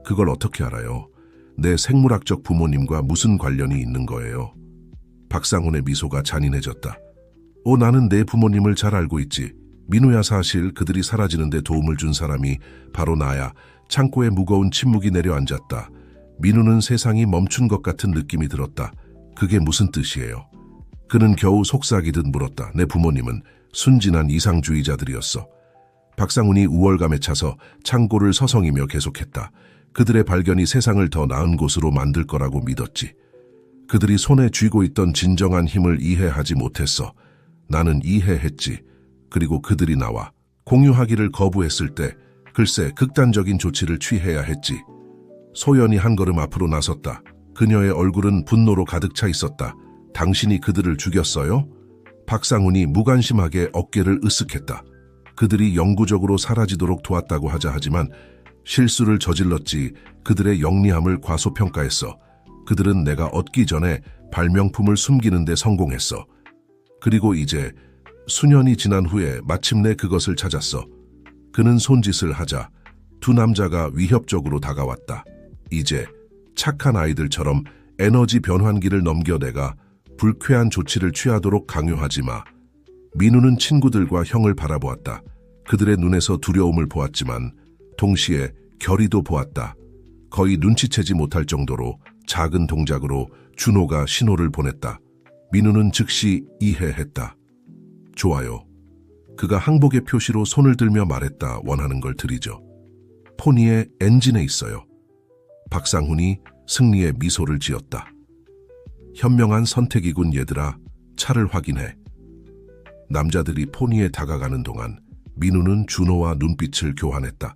Speaker 1: 그걸 어떻게 알아요? 내 생물학적 부모님과 무슨 관련이 있는 거예요? 박상훈의 미소가 잔인해졌다. 나는 내 부모님을 잘 알고 있지. 민우야, 사실 그들이 사라지는데 도움을 준 사람이 바로 나야. 창고에 무거운 침묵이 내려앉았다. 민우는 세상이 멈춘 것 같은 느낌이 들었다. 그게 무슨 뜻이에요? 그는 겨우 속삭이듯 물었다. 내 부모님은 순진한 이상주의자들이었어. 박상훈이 우월감에 차서 창고를 서성이며 계속했다. 그들의 발견이 세상을 더 나은 곳으로 만들 거라고 믿었지. 그들이 손에 쥐고 있던 진정한 힘을 이해하지 못했어. 나는 이해했지. 그리고 그들이 나와 공유하기를 거부했을 때 글쎄 극단적인 조치를 취해야 했지. 소연이 한 걸음 앞으로 나섰다. 그녀의 얼굴은 분노로 가득 차 있었다. 당신이 그들을 죽였어요? 박상훈이 무관심하게 어깨를 으쓱했다. 그들이 영구적으로 사라지도록 도왔다고 하자 하지만 실수를 저질렀지. 그들의 영리함을 과소평가했어. 그들은 내가 얻기 전에 발명품을 숨기는 데 성공했어. 그리고 이제 수년이 지난 후에 마침내 그것을 찾았어. 그는 손짓을 하자 두 남자가 위협적으로 다가왔다. 이제 착한 아이들처럼 에너지 변환기를 넘겨내가 불쾌한 조치를 취하도록 강요하지 마. 민우는 친구들과 형을 바라보았다. 그들의 눈에서 두려움을 보았지만 동시에 결의도 보았다. 거의 눈치채지 못할 정도로 작은 동작으로 준호가 신호를 보냈다. 민우는 즉시 이해했다. 좋아요. 그가 항복의 표시로 손을 들며 말했다. 원하는 걸 드리죠. 포니의 엔진에 있어요. 박상훈이 승리의 미소를 지었다. 현명한 선택이군 얘들아. 차를 확인해. 남자들이 포니에 다가가는 동안 민우는 준호와 눈빛을 교환했다.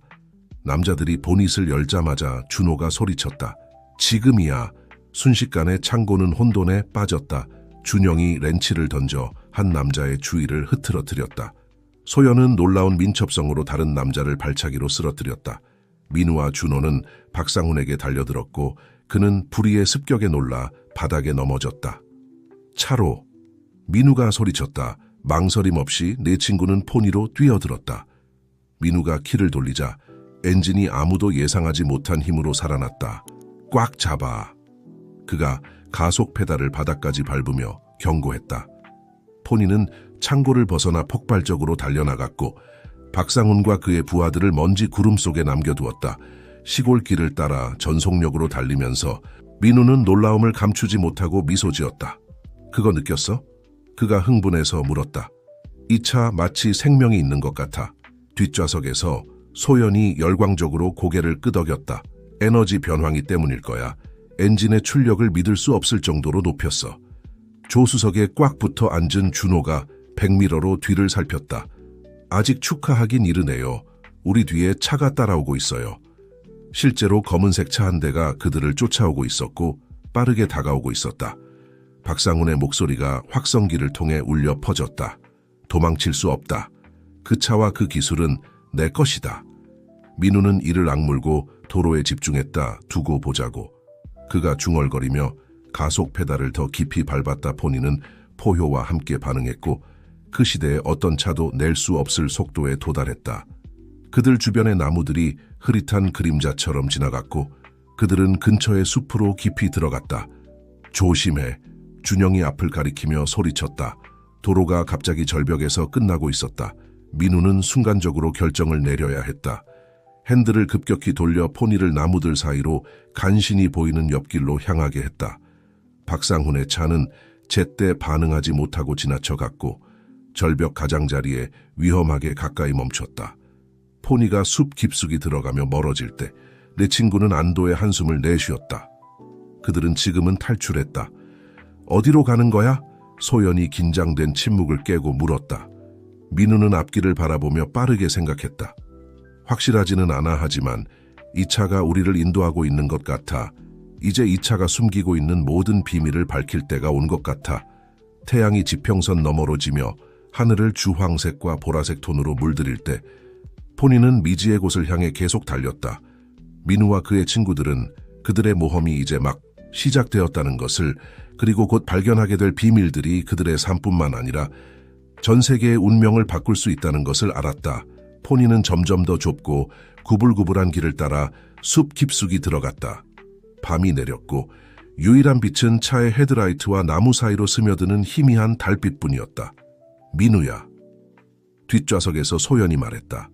Speaker 1: 남자들이 보닛을 열자마자 준호가 소리쳤다. 지금이야. 순식간에 창고는 혼돈에 빠졌다. 준영이 렌치를 던져 한 남자의 주위를 흐트러뜨렸다. 소연은 놀라운 민첩성으로 다른 남자를 발차기로 쓰러뜨렸다. 민우와 준호는 박상훈에게 달려들었고 그는 불의의 습격에 놀라 바닥에 넘어졌다. 차로! 민우가 소리쳤다. 망설임 없이 내 친구는 포니로 뛰어들었다. 민우가 키를 돌리자 엔진이 아무도 예상하지 못한 힘으로 살아났다. 꽉 잡아. 그가 가속 페달을 바닥까지 밟으며 경고했다. 포니는 창고를 벗어나 폭발적으로 달려나갔고 박상훈과 그의 부하들을 먼지 구름 속에 남겨두었다. 시골길을 따라 전속력으로 달리면서 민우는 놀라움을 감추지 못하고 미소 지었다. 그거 느꼈어? 그가 흥분해서 물었다. 이 차 마치 생명이 있는 것 같아. 뒷좌석에서 소연이 열광적으로 고개를 끄덕였다. 에너지 변황이 때문일 거야. 엔진의 출력을 믿을 수 없을 정도로 높였어. 조수석에 꽉 붙어 앉은 준호가 백미러로 뒤를 살폈다. 아직 축하하긴 이르네요. 우리 뒤에 차가 따라오고 있어요. 실제로 검은색 차 한 대가 그들을 쫓아오고 있었고 빠르게 다가오고 있었다. 박상훈의 목소리가 확성기를 통해 울려 퍼졌다. 도망칠 수 없다. 그 차와 그 기술은 내 것이다. 민우는 이를 악물고 도로에 집중했다. 두고 보자고. 그가 중얼거리며 가속 페달을 더 깊이 밟았다. 포니는 포효와 함께 반응했고 그 시대에 어떤 차도 낼 수 없을 속도에 도달했다. 그들 주변의 나무들이 흐릿한 그림자처럼 지나갔고 그들은 근처의 숲으로 깊이 들어갔다. 조심해. 준영이 앞을 가리키며 소리쳤다. 도로가 갑자기 절벽에서 끝나고 있었다. 민우는 순간적으로 결정을 내려야 했다. 핸들을 급격히 돌려 포니를 나무들 사이로 간신히 보이는 옆길로 향하게 했다. 박상훈의 차는 제때 반응하지 못하고 지나쳐갔고 절벽 가장자리에 위험하게 가까이 멈췄다. 포니가 숲 깊숙이 들어가며 멀어질 때 내 친구는 안도의 한숨을 내쉬었다. 그들은 지금은 탈출했다. 어디로 가는 거야? 소연이 긴장된 침묵을 깨고 물었다. 민우는 앞길을 바라보며 빠르게 생각했다. 확실하지는 않아 하지만 이 차가 우리를 인도하고 있는 것 같아. 이제 이 차가 숨기고 있는 모든 비밀을 밝힐 때가 온 것 같아. 태양이 지평선 너머로 지며 하늘을 주황색과 보라색 톤으로 물들일 때 포니는 미지의 곳을 향해 계속 달렸다. 민우와 그의 친구들은 그들의 모험이 이제 막 시작되었다는 것을, 그리고 곧 발견하게 될 비밀들이 그들의 삶뿐만 아니라 전 세계의 운명을 바꿀 수 있다는 것을 알았다. 포니는 점점 더 좁고 구불구불한 길을 따라 숲 깊숙이 들어갔다. 밤이 내렸고 유일한 빛은 차의 헤드라이트와 나무 사이로 스며드는 희미한 달빛뿐이었다. 민우야. 뒷좌석에서 소연이 말했다.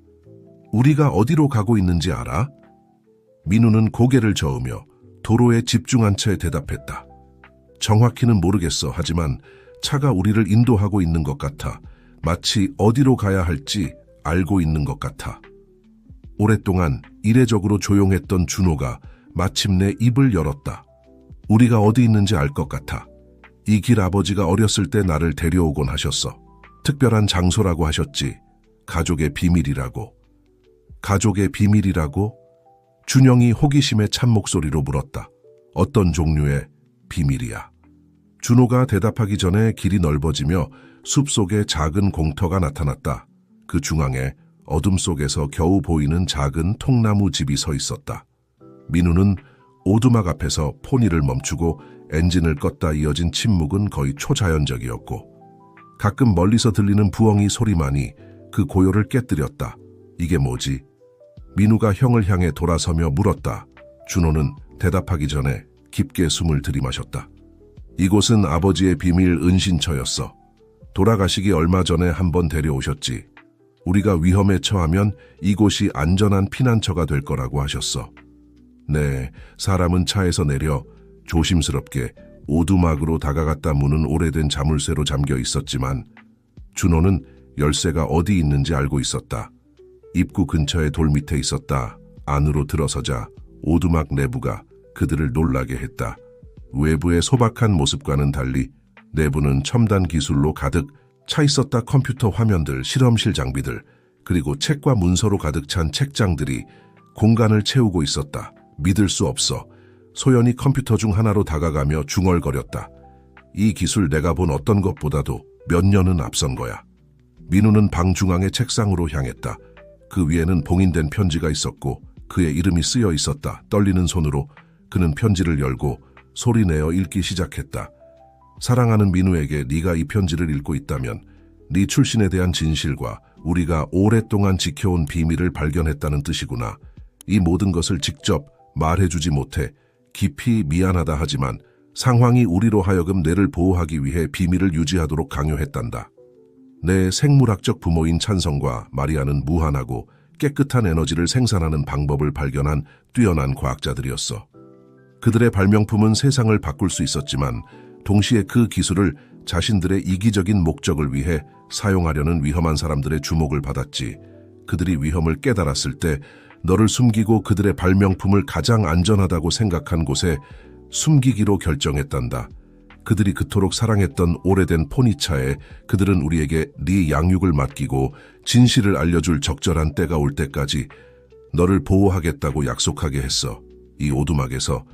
Speaker 1: 우리가 어디로 가고 있는지 알아? 민우는 고개를 저으며 도로에 집중한 채 대답했다. 정확히는 모르겠어. 하지만 차가 우리를 인도하고 있는 것 같아. 마치 어디로 가야 할지 알고 있는 것 같아. 오랫동안 이례적으로 조용했던 준호가 마침내 입을 열었다. 우리가 어디 있는지 알 것 같아. 이 길 아버지가 어렸을 때 나를 데려오곤 하셨어. 특별한 장소라고 하셨지. 가족의 비밀이라고. 가족의 비밀이라고? 준영이 호기심에 찬 목소리로 물었다. 어떤 종류의 비밀이야? 준호가 대답하기 전에 길이 넓어지며 숲속에 작은 공터가 나타났다. 그 중앙에 어둠 속에서 겨우 보이는 작은 통나무 집이 서 있었다. 민우는 오두막 앞에서 포니를 멈추고 엔진을 껐다. 이어진 침묵은 거의 초자연적이었고 가끔 멀리서 들리는 부엉이 소리만이 그 고요를 깨뜨렸다. 이게 뭐지? 민우가 형을 향해 돌아서며 물었다. 준호는 대답하기 전에 깊게 숨을 들이마셨다. 이곳은 아버지의 비밀 은신처였어. 돌아가시기 얼마 전에 한번 데려오셨지. 우리가 위험에 처하면 이곳이 안전한 피난처가 될 거라고 하셨어. 네, 사람은 차에서 내려 조심스럽게 오두막으로 다가갔다. 문은 오래된 자물쇠로 잠겨 있었지만 준호는 열쇠가 어디 있는지 알고 있었다. 입구 근처의 돌 밑에 있었다. 안으로 들어서자 오두막 내부가 그들을 놀라게 했다. 외부의 소박한 모습과는 달리 내부는 첨단 기술로 가득 차 있었다. 컴퓨터 화면들, 실험실 장비들, 그리고 책과 문서로 가득 찬 책장들이 공간을 채우고 있었다. 믿을 수 없어. 소연이 컴퓨터 중 하나로 다가가며 중얼거렸다. 이 기술 내가 본 어떤 것보다도 몇 년은 앞선 거야. 민우는 방 중앙의 책상으로 향했다. 그 위에는 봉인된 편지가 있었고 그의 이름이 쓰여 있었다. 떨리는 손으로 그는 편지를 열고 소리내어 읽기 시작했다. 사랑하는 민우에게 네가 이 편지를 읽고 있다면 네 출신에 대한 진실과 우리가 오랫동안 지켜온 비밀을 발견했다는 뜻이구나. 이 모든 것을 직접 말해주지 못해 깊이 미안하다 하지만 상황이 우리로 하여금 뇌를 보호하기 위해 비밀을 유지하도록 강요했단다. 내 생물학적 부모인 찬성과 마리아는 무한하고 깨끗한 에너지를 생산하는 방법을 발견한 뛰어난 과학자들이었어. 그들의 발명품은 세상을 바꿀 수 있었지만 동시에 그 기술을 자신들의 이기적인 목적을 위해 사용하려는 위험한 사람들의 주목을 받았지. 그들이 위험을 깨달았을 때 너를 숨기고 그들의 발명품을 가장 안전하다고 생각한 곳에 숨기기로 결정했단다. 그들이 그토록 사랑했던 오래된 포니차에 그들은 우리에게 네 양육을 맡기고 진실을 알려줄 적절한 때가 올 때까지 너를 보호하겠다고 약속하게 했어. 이 오두막에서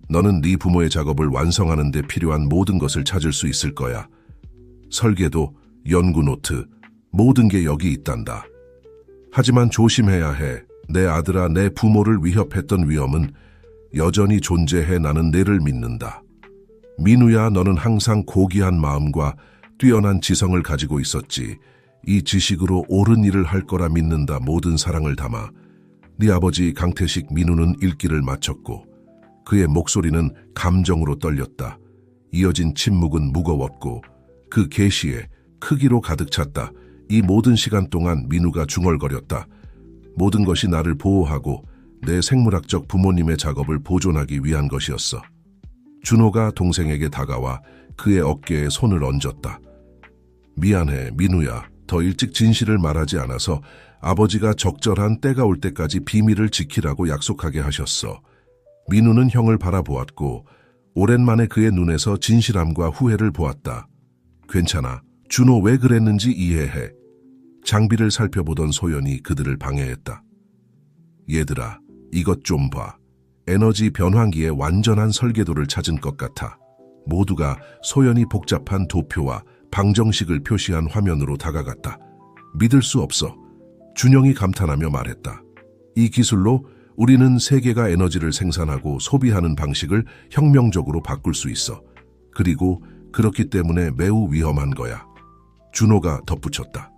Speaker 1: 너는 네 부모의 작업을 완성하는 데 필요한 모든 것을 찾을 수 있을 거야. 설계도, 연구 노트, 모든 게 여기 있단다. 하지만 조심해야 해. 내 아들아, 내 부모를 위협했던 위험은 여전히 존재해. 나는 너를 믿는다. 민우야, 너는 항상 고귀한 마음과 뛰어난 지성을 가지고 있었지. 이 지식으로 옳은 일을 할 거라 믿는다. 모든 사랑을 담아. 네 아버지 강태식. 민우는 읽기를 마쳤고 그의 목소리는 감정으로 떨렸다. 이어진 침묵은 무거웠고 그 계시에 크기로 가득 찼다. 이 모든 시간 동안 민우가 중얼거렸다. 모든 것이 나를 보호하고 내 생물학적 부모님의 작업을 보존하기 위한 것이었어. 준호가 동생에게 다가와 그의 어깨에 손을 얹었다. 미안해, 민우야. 더 일찍 진실을 말하지 않아서 아버지가 적절한 때가 올 때까지 비밀을 지키라고 약속하게 하셨어. 민우는 형을 바라보았고 오랜만에 그의 눈에서 진실함과 후회를 보았다. 괜찮아. 준호 왜 그랬는지 이해해. 장비를 살펴보던 소연이 그들을 방해했다. 얘들아, 이것 좀 봐. 에너지 변환기의 완전한 설계도를 찾은 것 같아. 모두가 소연이 복잡한 도표와 방정식을 표시한 화면으로 다가갔다. 믿을 수 없어. 준영이 감탄하며 말했다. 이 기술로 우리는 세계가 에너지를 생산하고 소비하는 방식을 혁명적으로 바꿀 수 있어. 그리고 그렇기 때문에 매우 위험한 거야. 준호가 덧붙였다.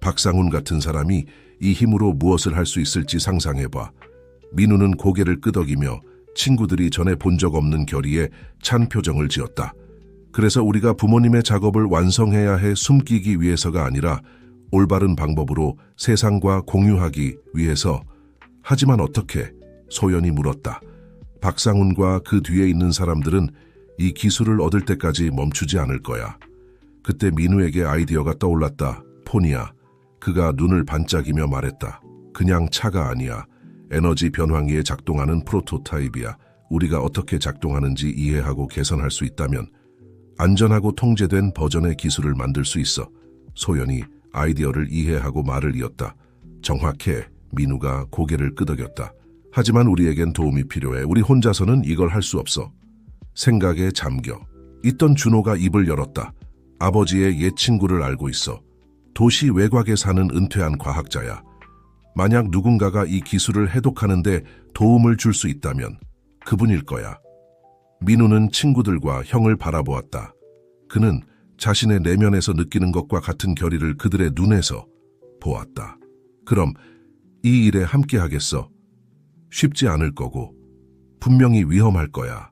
Speaker 1: 박상훈 같은 사람이 이 힘으로 무엇을 할 수 있을지 상상해봐. 민우는 고개를 끄덕이며 친구들이 전에 본 적 없는 결의에 찬 표정을 지었다. 그래서 우리가 부모님의 작업을 완성해야 해. 숨기기 위해서가 아니라 올바른 방법으로 세상과 공유하기 위해서. 하지만 어떻게? 소연이 물었다. 박상훈과 그 뒤에 있는 사람들은 이 기술을 얻을 때까지 멈추지 않을 거야. 그때 민우에게 아이디어가 떠올랐다. 폰이야. 그가 눈을 반짝이며 말했다. 그냥 차가 아니야. 에너지 변환기에 작동하는 프로토타입이야. 우리가 어떻게 작동하는지 이해하고 개선할 수 있다면 안전하고 통제된 버전의 기술을 만들 수 있어. 소연이 아이디어를 이해하고 말을 이었다. 정확해. 민우가 고개를 끄덕였다. 하지만 우리에겐 도움이 필요해. 우리 혼자서는 이걸 할 수 없어. 생각에 잠겨 있던 준호가 입을 열었다. 아버지의 옛 친구를 알고 있어. 도시 외곽에 사는 은퇴한 과학자야. 만약 누군가가 이 기술을 해독하는데 도움을 줄 수 있다면 그분일 거야. 민우는 친구들과 형을 바라보았다. 그는 자신의 내면에서 느끼는 것과 같은 결의를 그들의 눈에서 보았다. 그럼 이 일에 함께 하겠어. 쉽지 않을 거고 분명히 위험할 거야.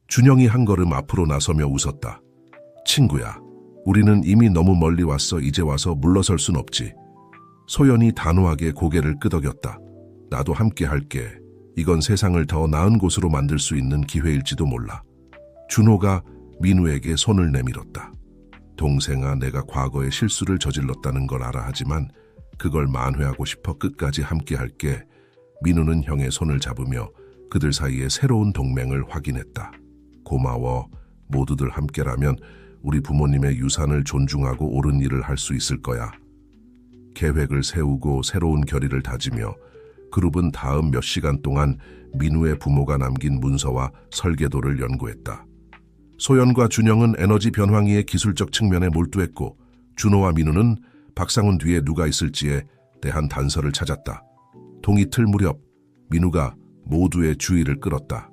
Speaker 1: 준영이 한 걸음 앞으로 나서며 웃었다. 친구야, 우리는 이미 너무 멀리 왔어. 이제 와서 물러설 순 없지. 소연이 단호하게 고개를 끄덕였다. 나도 함께 할게. 이건 세상을 더 나은 곳으로 만들 수 있는 기회일지도 몰라. 준호가 민우에게 손을 내밀었다. 동생아, 내가 과거에 실수를 저질렀다는 걸 알아. 하지만 그걸 만회하고 싶어. 끝까지 함께 할게. 민우는 형의 손을 잡으며 그들 사이에 새로운 동맹을 확인했다. 고마워. 모두들 함께라면 우리 부모님의 유산을 존중하고 옳은 일을 할 수 있을 거야. 계획을 세우고 새로운 결의를 다지며 그룹은 다음 몇 시간 동안 민우의 부모가 남긴 문서와 설계도를 연구했다. 소연과 준영은 에너지 변환기의 기술적 측면에 몰두했고 준호와 민우는 박상훈 뒤에 누가 있을지에 대한 단서를 찾았다. 동이틀 무렵 민우가 모두의 주의를 끌었다.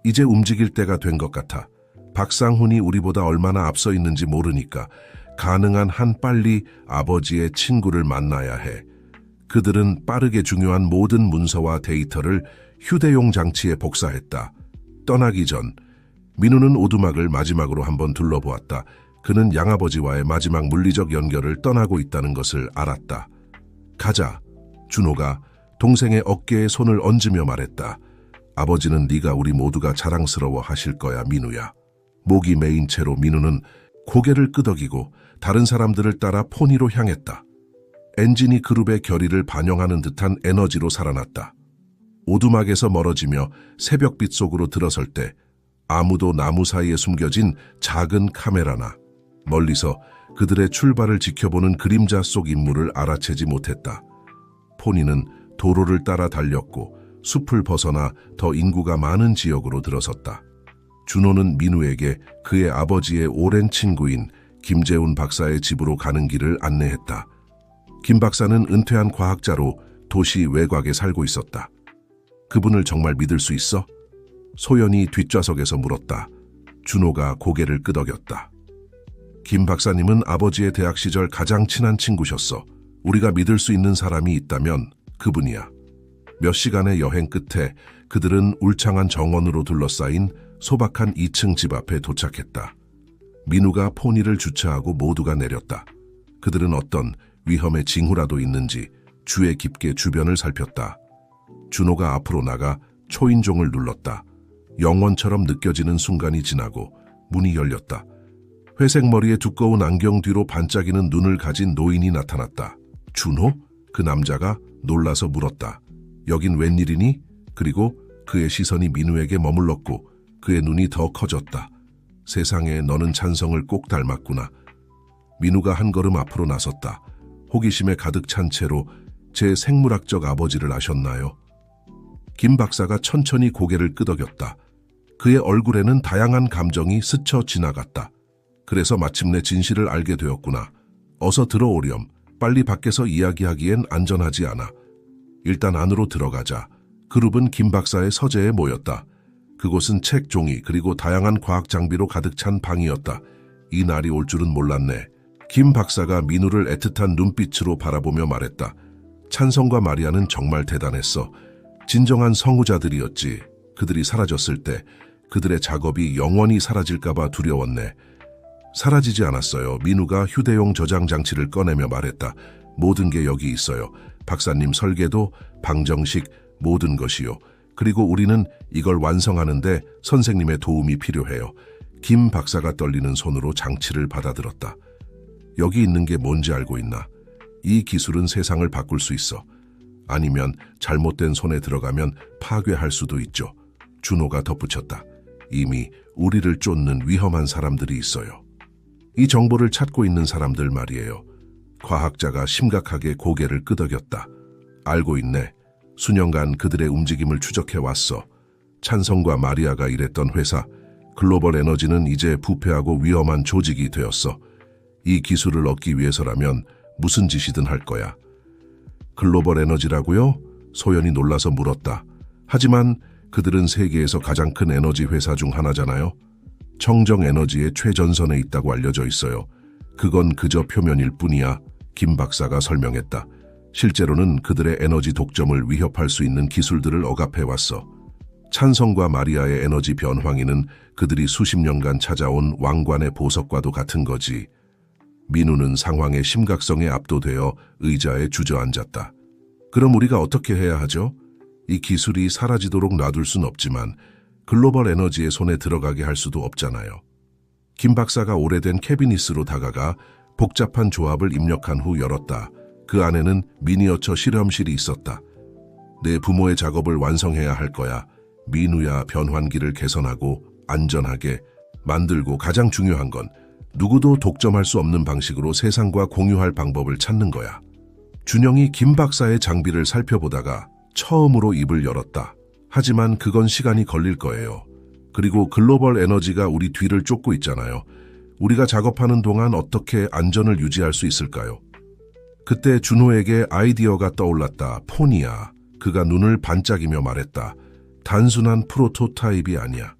Speaker 1: 이제 움직일 때가 된 것 같아. 박상훈이 우리보다 얼마나 앞서 있는지 모르니까 가능한 한 빨리 아버지의 친구를 만나야 해. 그들은 빠르게 중요한 모든 문서와 데이터를 휴대용 장치에 복사했다. 떠나기 전 민우는 오두막을 마지막으로 한번 둘러보았다. 그는 양아버지와의 마지막 물리적 연결을 떠나고 있다는 것을 알았다. 가자. 준호가 동생의 어깨에 손을 얹으며 말했다. 아버지는 네가 우리 모두가 자랑스러워 하실 거야, 민우야. 목이 메인 채로 민우는 고개를 끄덕이고 다른 사람들을 따라 포니로 향했다. 엔진이 그룹의 결의를 반영하는 듯한 에너지로 살아났다. 오두막에서 멀어지며 새벽빛 속으로 들어설 때 아무도 나무 사이에 숨겨진 작은 카메라나 멀리서 그들의 출발을 지켜보는 그림자 속 인물을 알아채지 못했다. 포니는 도로를 따라 달렸고 숲을 벗어나 더 인구가 많은 지역으로 들어섰다. 준호는 민우에게 그의 아버지의 오랜 친구인 김재훈 박사의 집으로 가는 길을 안내했다. 김 박사는 은퇴한 과학자로 도시 외곽에 살고 있었다. 그분을 정말 믿을 수 있어? 소연이 뒷좌석에서 물었다. 준호가 고개를 끄덕였다. 김 박사님은 아버지의 대학 시절 가장 친한 친구셨어. 우리가 믿을 수 있는 사람이 있다면 그분이야. 몇 시간의 여행 끝에 그들은 울창한 정원으로 둘러싸인 소박한 2층 집 앞에 도착했다. 민우가 포니를 주차하고 모두가 내렸다. 그들은 어떤 위험의 징후라도 있는지 주의 깊게 주변을 살폈다. 준호가 앞으로 나가 초인종을 눌렀다. 영원처럼 느껴지는 순간이 지나고 문이 열렸다. 회색 머리에 두꺼운 안경 뒤로 반짝이는 눈을 가진 노인이 나타났다. 준호? 그 남자가 놀라서 물었다. 여긴 웬일이니? 그리고 그의 시선이 민우에게 머물렀고 그의 눈이 더 커졌다. 세상에 너는 찬성을 꼭 닮았구나. 민우가 한 걸음 앞으로 나섰다. 호기심에 가득 찬 채로 제 생물학적 아버지를 아셨나요? 김 박사가 천천히 고개를 끄덕였다. 그의 얼굴에는 다양한 감정이 스쳐 지나갔다. 그래서 마침내 진실을 알게 되었구나. 어서 들어오렴. 빨리 밖에서 이야기하기엔 안전하지 않아. 일단 안으로 들어가자. 그룹은 김 박사의 서재에 모였다. 그곳은 책, 종이 그리고 다양한 과학 장비로 가득 찬 방이었다. 이 날이 올 줄은 몰랐네. 김 박사가 민우를 애틋한 눈빛으로 바라보며 말했다. 찬성과 마리아는 정말 대단했어. 진정한 성우자들이었지. 그들이 사라졌을 때 그들의 작업이 영원히 사라질까봐 두려웠네. 사라지지 않았어요. 민우가 휴대용 저장 장치를 꺼내며 말했다. 모든 게 여기 있어요. 박사님 설계도, 방정식, 모든 것이요. 그리고 우리는 이걸 완성하는데 선생님의 도움이 필요해요. 김 박사가 떨리는 손으로 장치를 받아들었다. 여기 있는 게 뭔지 알고 있나? 이 기술은 세상을 바꿀 수 있어. 아니면 잘못된 손에 들어가면 파괴할 수도 있죠. 준호가 덧붙였다. 이미 우리를 쫓는 위험한 사람들이 있어요. 이 정보를 찾고 있는 사람들 말이에요. 과학자가 심각하게 고개를 끄덕였다. 알고 있네. 수년간 그들의 움직임을 추적해왔어. 찬성과 마리아가 일했던 회사, 글로벌 에너지는 이제 부패하고 위험한 조직이 되었어. 이 기술을 얻기 위해서라면 무슨 짓이든 할 거야. 글로벌 에너지라고요? 소연이 놀라서 물었다. 하지만 그들은 세계에서 가장 큰 에너지 회사 중 하나잖아요. 청정 에너지의 최전선에 있다고 알려져 있어요. 그건 그저 표면일 뿐이야. 김 박사가 설명했다. 실제로는 그들의 에너지 독점을 위협할 수 있는 기술들을 억압해왔어. 찬성과 마리아의 에너지 변황이는 그들이 수십 년간 찾아온 왕관의 보석과도 같은 거지. 민우는 상황의 심각성에 압도되어 의자에 주저앉았다. 그럼 우리가 어떻게 해야 하죠? 이 기술이 사라지도록 놔둘 순 없지만 글로벌 에너지의 손에 들어가게 할 수도 없잖아요. 김 박사가 오래된 캐비닛으로 다가가 복잡한 조합을 입력한 후 열었다. 그 안에는 미니어처 실험실이 있었다. 내 부모의 작업을 완성해야 할 거야. 민우야, 변환기를 개선하고 안전하게 만들고 가장 중요한 건 누구도 독점할 수 없는 방식으로 세상과 공유할 방법을 찾는 거야. 준영이 김 박사의 장비를 살펴보다가 처음으로 입을 열었다. 하지만 그건 시간이 걸릴 거예요. 그리고 글로벌 에너지가 우리 뒤를 쫓고 있잖아요. 우리가 작업하는 동안 어떻게 안전을 유지할 수 있을까요? 그때 준호에게 아이디어가 떠올랐다. 포니야. 그가 눈을 반짝이며 말했다. 단순한 프로토타입이 아니야.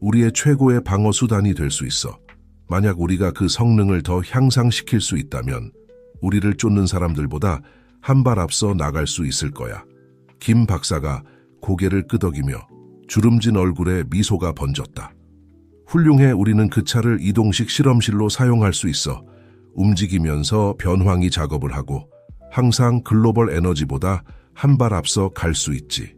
Speaker 1: 우리의 최고의 방어 수단이 될 수 있어. 만약 우리가 그 성능을 더 향상시킬 수 있다면 우리를 쫓는 사람들보다 한 발 앞서 나갈 수 있을 거야. 김 박사가 고개를 끄덕이며 주름진 얼굴에 미소가 번졌다. 훌륭해. 우리는 그 차를 이동식 실험실로 사용할 수 있어. 움직이면서 변환기 작업을 하고 항상 글로벌 에너지보다 한 발 앞서 갈 수 있지.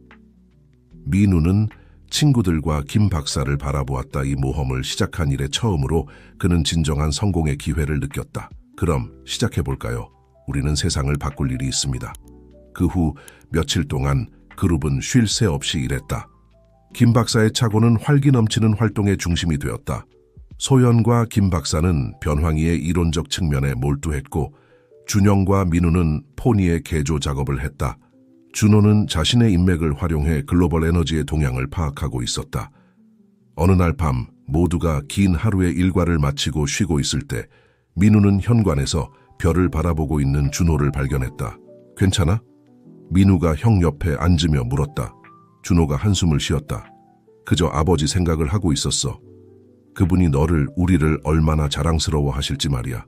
Speaker 1: 민우는 친구들과 김 박사를 바라보았다. 이 모험을 시작한 이래 처음으로 그는 진정한 성공의 기회를 느꼈다. 그럼 시작해볼까요? 우리는 세상을 바꿀 일이 있습니다. 그 후 며칠 동안 그룹은 쉴 새 없이 일했다. 김 박사의 착오는 활기 넘치는 활동의 중심이 되었다. 소연과 김 박사는 변환기의 이론적 측면에 몰두했고 준영과 민우는 포니의 개조 작업을 했다. 준호는 자신의 인맥을 활용해 글로벌 에너지의 동향을 파악하고 있었다. 어느 날 밤 모두가 긴 하루의 일과를 마치고 쉬고 있을 때 민우는 현관에서 별을 바라보고 있는 준호를 발견했다. 괜찮아? 민우가 형 옆에 앉으며 물었다. 준호가 한숨을 쉬었다. 그저 아버지 생각을 하고 있었어. 그분이 우리를 얼마나 자랑스러워 하실지 말이야.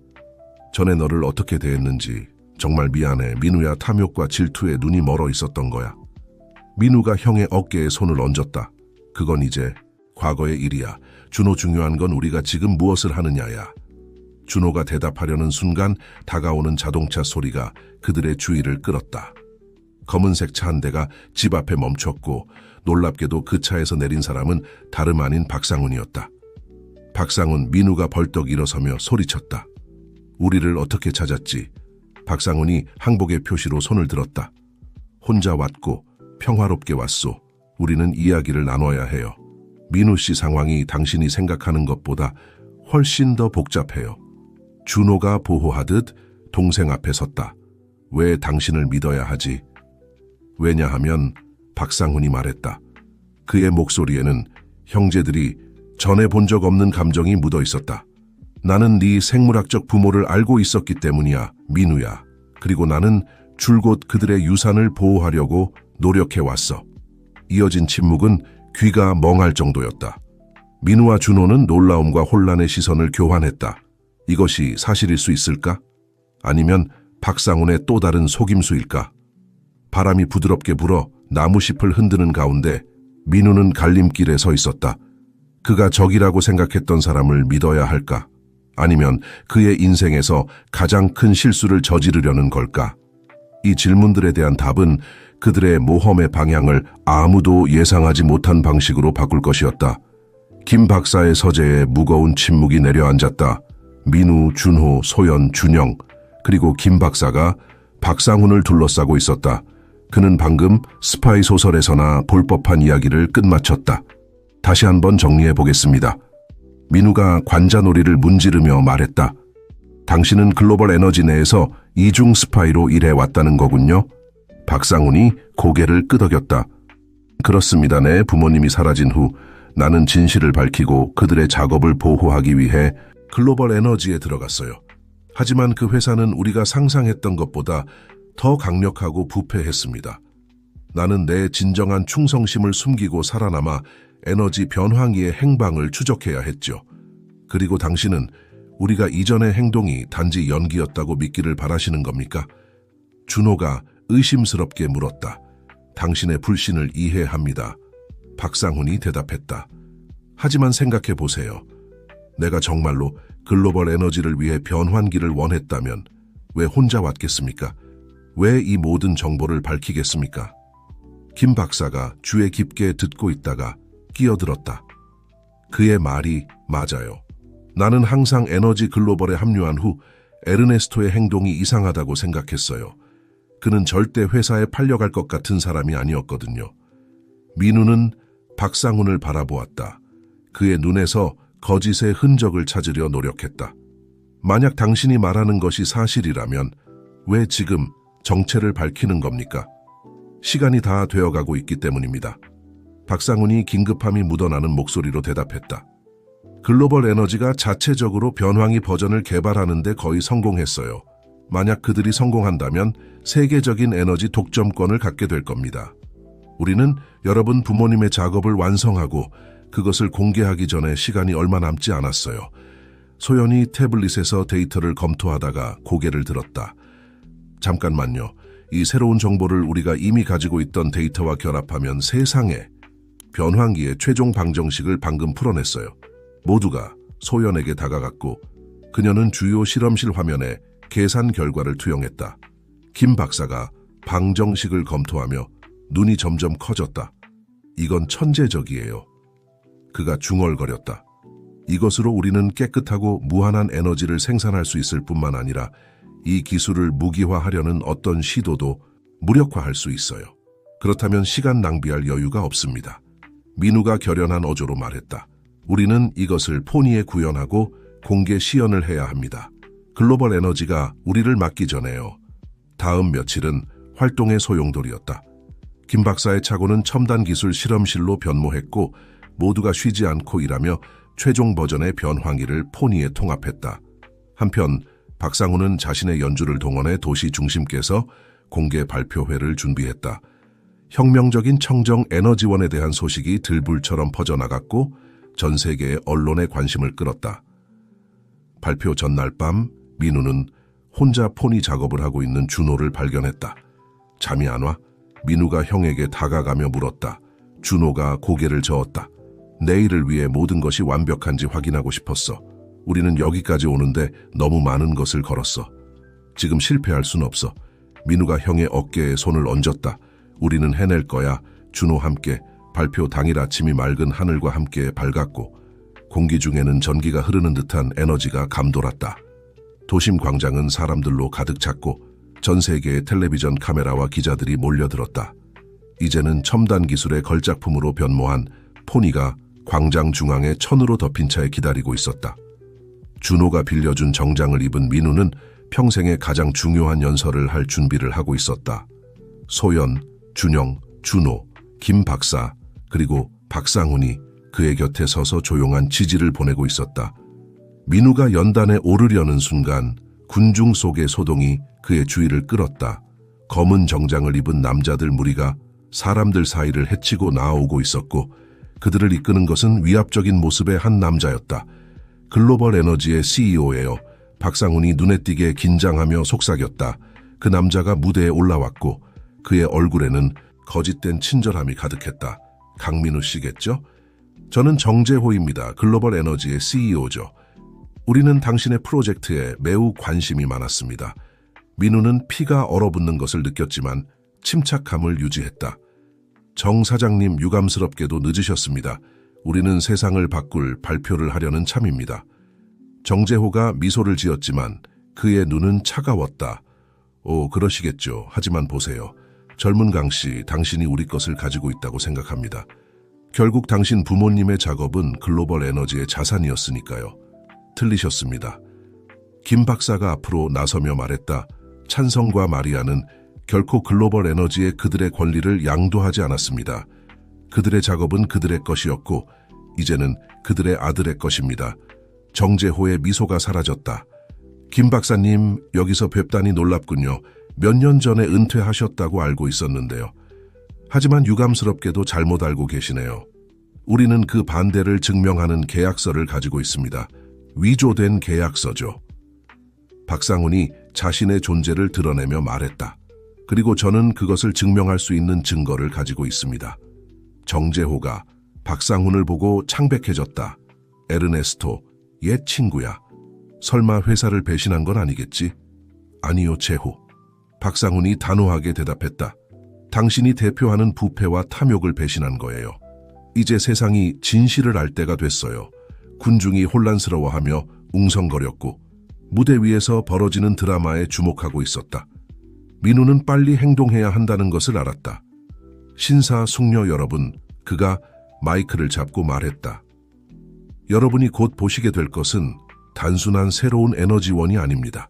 Speaker 1: 전에 너를 어떻게 대했는지 정말 미안해. 민우야, 탐욕과 질투에 눈이 멀어 있었던 거야. 민우가 형의 어깨에 손을 얹었다. 그건 이제 과거의 일이야. 준호, 중요한 건 우리가 지금 무엇을 하느냐야. 준호가 대답하려는 순간 다가오는 자동차 소리가 그들의 주의를 끌었다. 검은색 차 한 대가 집 앞에 멈췄고 놀랍게도 그 차에서 내린 사람은 다름 아닌 박상훈이었다. 박상훈. 민우가 벌떡 일어서며 소리쳤다. 우리를 어떻게 찾았지? 박상훈이 항복의 표시로 손을 들었다. 혼자 왔고 평화롭게 왔소. 우리는 이야기를 나눠야 해요. 민우 씨 상황이 당신이 생각하는 것보다 훨씬 더 복잡해요. 준호가 보호하듯 동생 앞에 섰다. 왜 당신을 믿어야 하지? 왜냐하면 박상훈이 말했다. 그의 목소리에는 형제들이 전에 본 적 없는 감정이 묻어 있었다. 나는 네 생물학적 부모를 알고 있었기 때문이야, 민우야. 그리고 나는 줄곧 그들의 유산을 보호하려고 노력해왔어. 이어진 침묵은 귀가 멍할 정도였다. 민우와 준호는 놀라움과 혼란의 시선을 교환했다. 이것이 사실일 수 있을까? 아니면 박상훈의 또 다른 속임수일까? 바람이 부드럽게 불어 나무잎을 흔드는 가운데 민우는 갈림길에 서 있었다. 그가 적이라고 생각했던 사람을 믿어야 할까? 아니면 그의 인생에서 가장 큰 실수를 저지르려는 걸까? 이 질문들에 대한 답은 그들의 모험의 방향을 아무도 예상하지 못한 방식으로 바꿀 것이었다. 김 박사의 서재에 무거운 침묵이 내려앉았다. 민우, 준호, 소연, 준영, 그리고 김 박사가 박상훈을 둘러싸고 있었다. 그는 방금 스파이 소설에서나 볼 법한 이야기를 끝마쳤다. 다시 한번 정리해 보겠습니다. 민우가 관자놀이를 문지르며 말했다. 당신은 글로벌 에너지 내에서 이중 스파이로 일해왔다는 거군요. 박상훈이 고개를 끄덕였다. 그렇습니다. 내 부모님이 사라진 후 나는 진실을 밝히고 그들의 작업을 보호하기 위해 글로벌 에너지에 들어갔어요. 하지만 그 회사는 우리가 상상했던 것보다 더 강력하고 부패했습니다. 나는 내 진정한 충성심을 숨기고 살아남아 에너지 변환기의 행방을 추적해야 했죠. 그리고 당신은 우리가 이전의 행동이 단지 연기였다고 믿기를 바라시는 겁니까? 준호가 의심스럽게 물었다. 당신의 불신을 이해합니다. 박상훈이 대답했다. 하지만 생각해 보세요. 내가 정말로 글로벌 에너지를 위해 변환기를 원했다면 왜 혼자 왔겠습니까? 왜 이 모든 정보를 밝히겠습니까? 김 박사가 귀에 깊게 듣고 있다가 끼어들었다. 그의 말이 맞아요. 나는 항상 에너지 글로벌에 합류한 후 에르네스토의 행동이 이상하다고 생각했어요. 그는 절대 회사에 팔려갈 것 같은 사람이 아니었거든요. 민우는 박상훈을 바라보았다. 그의 눈에서 거짓의 흔적을 찾으려 노력했다. 만약 당신이 말하는 것이 사실이라면 왜 지금 정체를 밝히는 겁니까? 시간이 다 되어가고 있기 때문입니다. 박상훈이 긴급함이 묻어나는 목소리로 대답했다. 글로벌 에너지가 자체적으로 변환기 버전을 개발하는 데 거의 성공했어요. 만약 그들이 성공한다면 세계적인 에너지 독점권을 갖게 될 겁니다. 우리는 여러분 부모님의 작업을 완성하고 그것을 공개하기 전에 시간이 얼마 남지 않았어요. 소연이 태블릿에서 데이터를 검토하다가 고개를 들었다. 잠깐만요. 이 새로운 정보를 우리가 이미 가지고 있던 데이터와 결합하면 세상에 변환기의 최종 방정식을 방금 풀어냈어요. 모두가 소연에게 다가갔고 그녀는 주요 실험실 화면에 계산 결과를 투영했다. 김 박사가 방정식을 검토하며 눈이 점점 커졌다. 이건 천재적이에요. 그가 중얼거렸다. 이것으로 우리는 깨끗하고 무한한 에너지를 생산할 수 있을 뿐만 아니라 이 기술을 무기화하려는 어떤 시도도 무력화할 수 있어요. 그렇다면 시간 낭비할 여유가 없습니다. 민우가 결연한 어조로 말했다. 우리는 이것을 포니에 구현하고 공개 시연을 해야 합니다. 글로벌 에너지가 우리를 막기 전에요. 다음 며칠은 활동의 소용돌이였다. 김 박사의 착오는 첨단 기술 실험실로 변모했고 모두가 쉬지 않고 일하며 최종 버전의 변환기를 포니에 통합했다. 한편 박상훈은 자신의 연주를 동원해 도시 중심께서 공개 발표회를 준비했다. 혁명적인 청정 에너지원에 대한 소식이 들불처럼 퍼져나갔고 전 세계의 언론의 관심을 끌었다. 발표 전날 밤 민우는 혼자 포니 작업을 하고 있는 준호를 발견했다. 잠이 안 와? 민우가 형에게 다가가며 물었다. 준호가 고개를 저었다. 내일을 위해 모든 것이 완벽한지 확인하고 싶었어. 우리는 여기까지 오는데 너무 많은 것을 걸었어. 지금 실패할 순 없어. 민우가 형의 어깨에 손을 얹었다. 우리는 해낼 거야. 준호 함께. 발표 당일 아침이 맑은 하늘과 함께 밝았고 공기 중에는 전기가 흐르는 듯한 에너지가 감돌았다. 도심 광장은 사람들로 가득 찼고 전 세계의 텔레비전 카메라와 기자들이 몰려들었다. 이제는 첨단 기술의 걸작품으로 변모한 포니가 광장 중앙에 천으로 덮인 차에 기다리고 있었다. 준호가 빌려준 정장을 입은 민우는 평생의 가장 중요한 연설을 할 준비를 하고 있었다. 소연, 준영, 준호, 김 박사, 그리고 박상훈이 그의 곁에 서서 조용한 지지를 보내고 있었다. 민우가 연단에 오르려는 순간 군중 속의 소동이 그의 주의를 끌었다. 검은 정장을 입은 남자들 무리가 사람들 사이를 헤치고 나오고 있었고 그들을 이끄는 것은 위압적인 모습의 한 남자였다. 글로벌 에너지의 CEO예요. 박상훈이 눈에 띄게 긴장하며 속삭였다. 그 남자가 무대에 올라왔고 그의 얼굴에는 거짓된 친절함이 가득했다. 강민우 씨겠죠? 저는 정재호입니다. 글로벌 에너지의 CEO죠. 우리는 당신의 프로젝트에 매우 관심이 많았습니다. 민우는 피가 얼어붙는 것을 느꼈지만 침착함을 유지했다. 정 사장님, 유감스럽게도 늦으셨습니다. 우리는 세상을 바꿀 발표를 하려는 참입니다. 정재호가 미소를 지었지만 그의 눈은 차가웠다. 오, 그러시겠죠. 하지만 보세요. 젊은 강 씨, 당신이 우리 것을 가지고 있다고 생각합니다. 결국 당신 부모님의 작업은 글로벌 에너지의 자산이었으니까요. 틀리셨습니다. 김 박사가 앞으로 나서며 말했다. 찬성과 마리아는 결코 글로벌 에너지에 그들의 권리를 양도하지 않았습니다. 그들의 작업은 그들의 것이었고 이제는 그들의 아들의 것입니다. 정재호의 미소가 사라졌다. 김 박사님, 여기서 뵙다니 놀랍군요. 몇 년 전에 은퇴하셨다고 알고 있었는데요. 하지만 유감스럽게도 잘못 알고 계시네요. 우리는 그 반대를 증명하는 계약서를 가지고 있습니다. 위조된 계약서죠. 박상훈이 자신의 존재를 드러내며 말했다. 그리고 저는 그것을 증명할 수 있는 증거를 가지고 있습니다. 정재호가 박상훈을 보고 창백해졌다. 에르네스토, 옛 친구야. 설마 회사를 배신한 건 아니겠지? 아니요, 재호. 박상훈이 단호하게 대답했다. 당신이 대표하는 부패와 탐욕을 배신한 거예요. 이제 세상이 진실을 알 때가 됐어요. 군중이 혼란스러워하며 웅성거렸고 무대 위에서 벌어지는 드라마에 주목하고 있었다. 민우는 빨리 행동해야 한다는 것을 알았다. 신사숙녀 여러분, 그가 마이크를 잡고 말했다. 여러분이 곧 보시게 될 것은 단순한 새로운 에너지원이 아닙니다.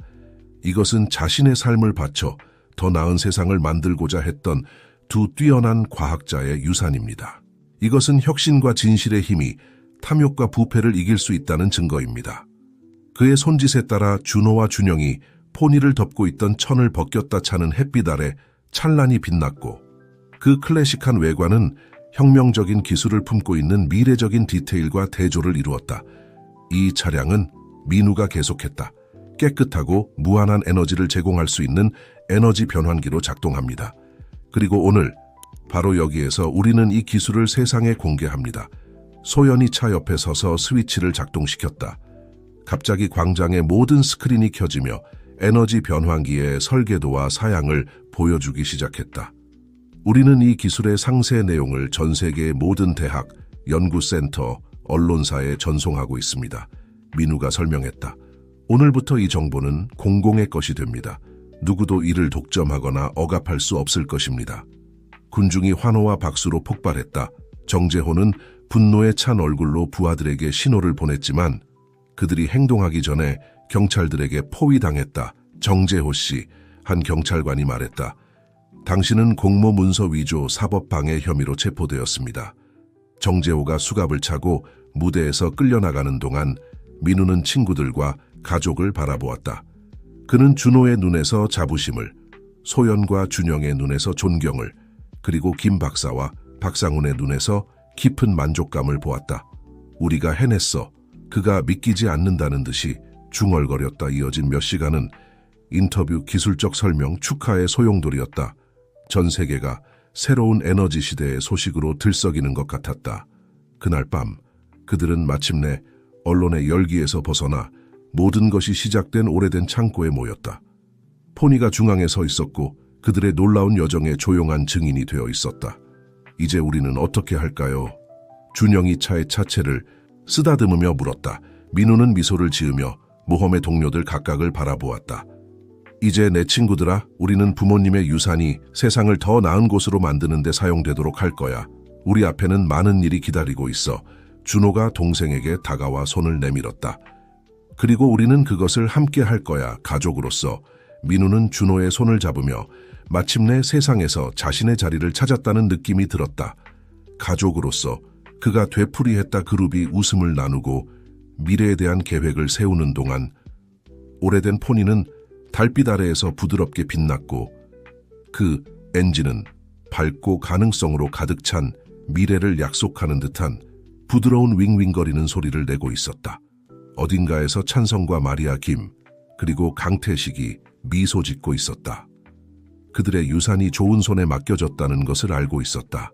Speaker 1: 이것은 자신의 삶을 바쳐 더 나은 세상을 만들고자 했던 두 뛰어난 과학자의 유산입니다. 이것은 혁신과 진실의 힘이 탐욕과 부패를 이길 수 있다는 증거입니다. 그의 손짓에 따라 준호와 준영이 포니를 덮고 있던 천을 벗겼다 차는 햇빛 아래 찬란히 빛났고 그 클래식한 외관은 혁명적인 기술을 품고 있는 미래적인 디테일과 대조를 이루었다. 이 차량은 민우가 계속했다. 깨끗하고 무한한 에너지를 제공할 수 있는 에너지 변환기로 작동합니다. 그리고 오늘 바로 여기에서 우리는 이 기술을 세상에 공개합니다. 소연이 차 옆에 서서 스위치를 작동시켰다. 갑자기 광장의 모든 스크린이 켜지며 에너지 변환기의 설계도와 사양을 보여주기 시작했다. 우리는 이 기술의 상세 내용을 전 세계의 모든 대학, 연구센터, 언론사에 전송하고 있습니다. 민우가 설명했다. 오늘부터 이 정보는 공공의 것이 됩니다. 누구도 이를 독점하거나 억압할 수 없을 것입니다. 군중이 환호와 박수로 폭발했다. 정재호는 분노에 찬 얼굴로 부하들에게 신호를 보냈지만 그들이 행동하기 전에 경찰들에게 포위당했다. 정재호 씨, 한 경찰관이 말했다. 당신은 공모 문서 위조 사법방해 혐의로 체포되었습니다. 정재호가 수갑을 차고 무대에서 끌려나가는 동안 민우는 친구들과 가족을 바라보았다. 그는 준호의 눈에서 자부심을, 소연과 준영의 눈에서 존경을, 그리고 김 박사와 박상훈의 눈에서 깊은 만족감을 보았다. 우리가 해냈어. 그가 믿기지 않는다는 듯이 중얼거렸다. 이어진 몇 시간은 인터뷰, 기술적 설명, 축하의 소용돌이었다. 전 세계가 새로운 에너지 시대의 소식으로 들썩이는 것 같았다. 그날 밤 그들은 마침내 언론의 열기에서 벗어나 모든 것이 시작된 오래된 창고에 모였다. 포니가 중앙에 서 있었고 그들의 놀라운 여정의 조용한 증인이 되어 있었다. 이제 우리는 어떻게 할까요? 준영이 차의 차체를 쓰다듬으며 물었다. 민우는 미소를 지으며 모험의 동료들 각각을 바라보았다. 이제 내 친구들아, 우리는 부모님의 유산이 세상을 더 나은 곳으로 만드는 데 사용되도록 할 거야. 우리 앞에는 많은 일이 기다리고 있어. 준호가 동생에게 다가와 손을 내밀었다. 그리고 우리는 그것을 함께 할 거야, 가족으로서. 민우는 준호의 손을 잡으며 마침내 세상에서 자신의 자리를 찾았다는 느낌이 들었다. 가족으로서 그가 되풀이했다. 그룹이 웃음을 나누고 미래에 대한 계획을 세우는 동안 오래된 포니는 달빛 아래에서 부드럽게 빛났고 그 엔진은 밝고 가능성으로 가득 찬 미래를 약속하는 듯한 부드러운 윙윙거리는 소리를 내고 있었다. 어딘가에서 찬성과 마리아 김, 그리고 강태식이 미소 짓고 있었다. 그들의 유산이 좋은 손에 맡겨졌다는 것을 알고 있었다.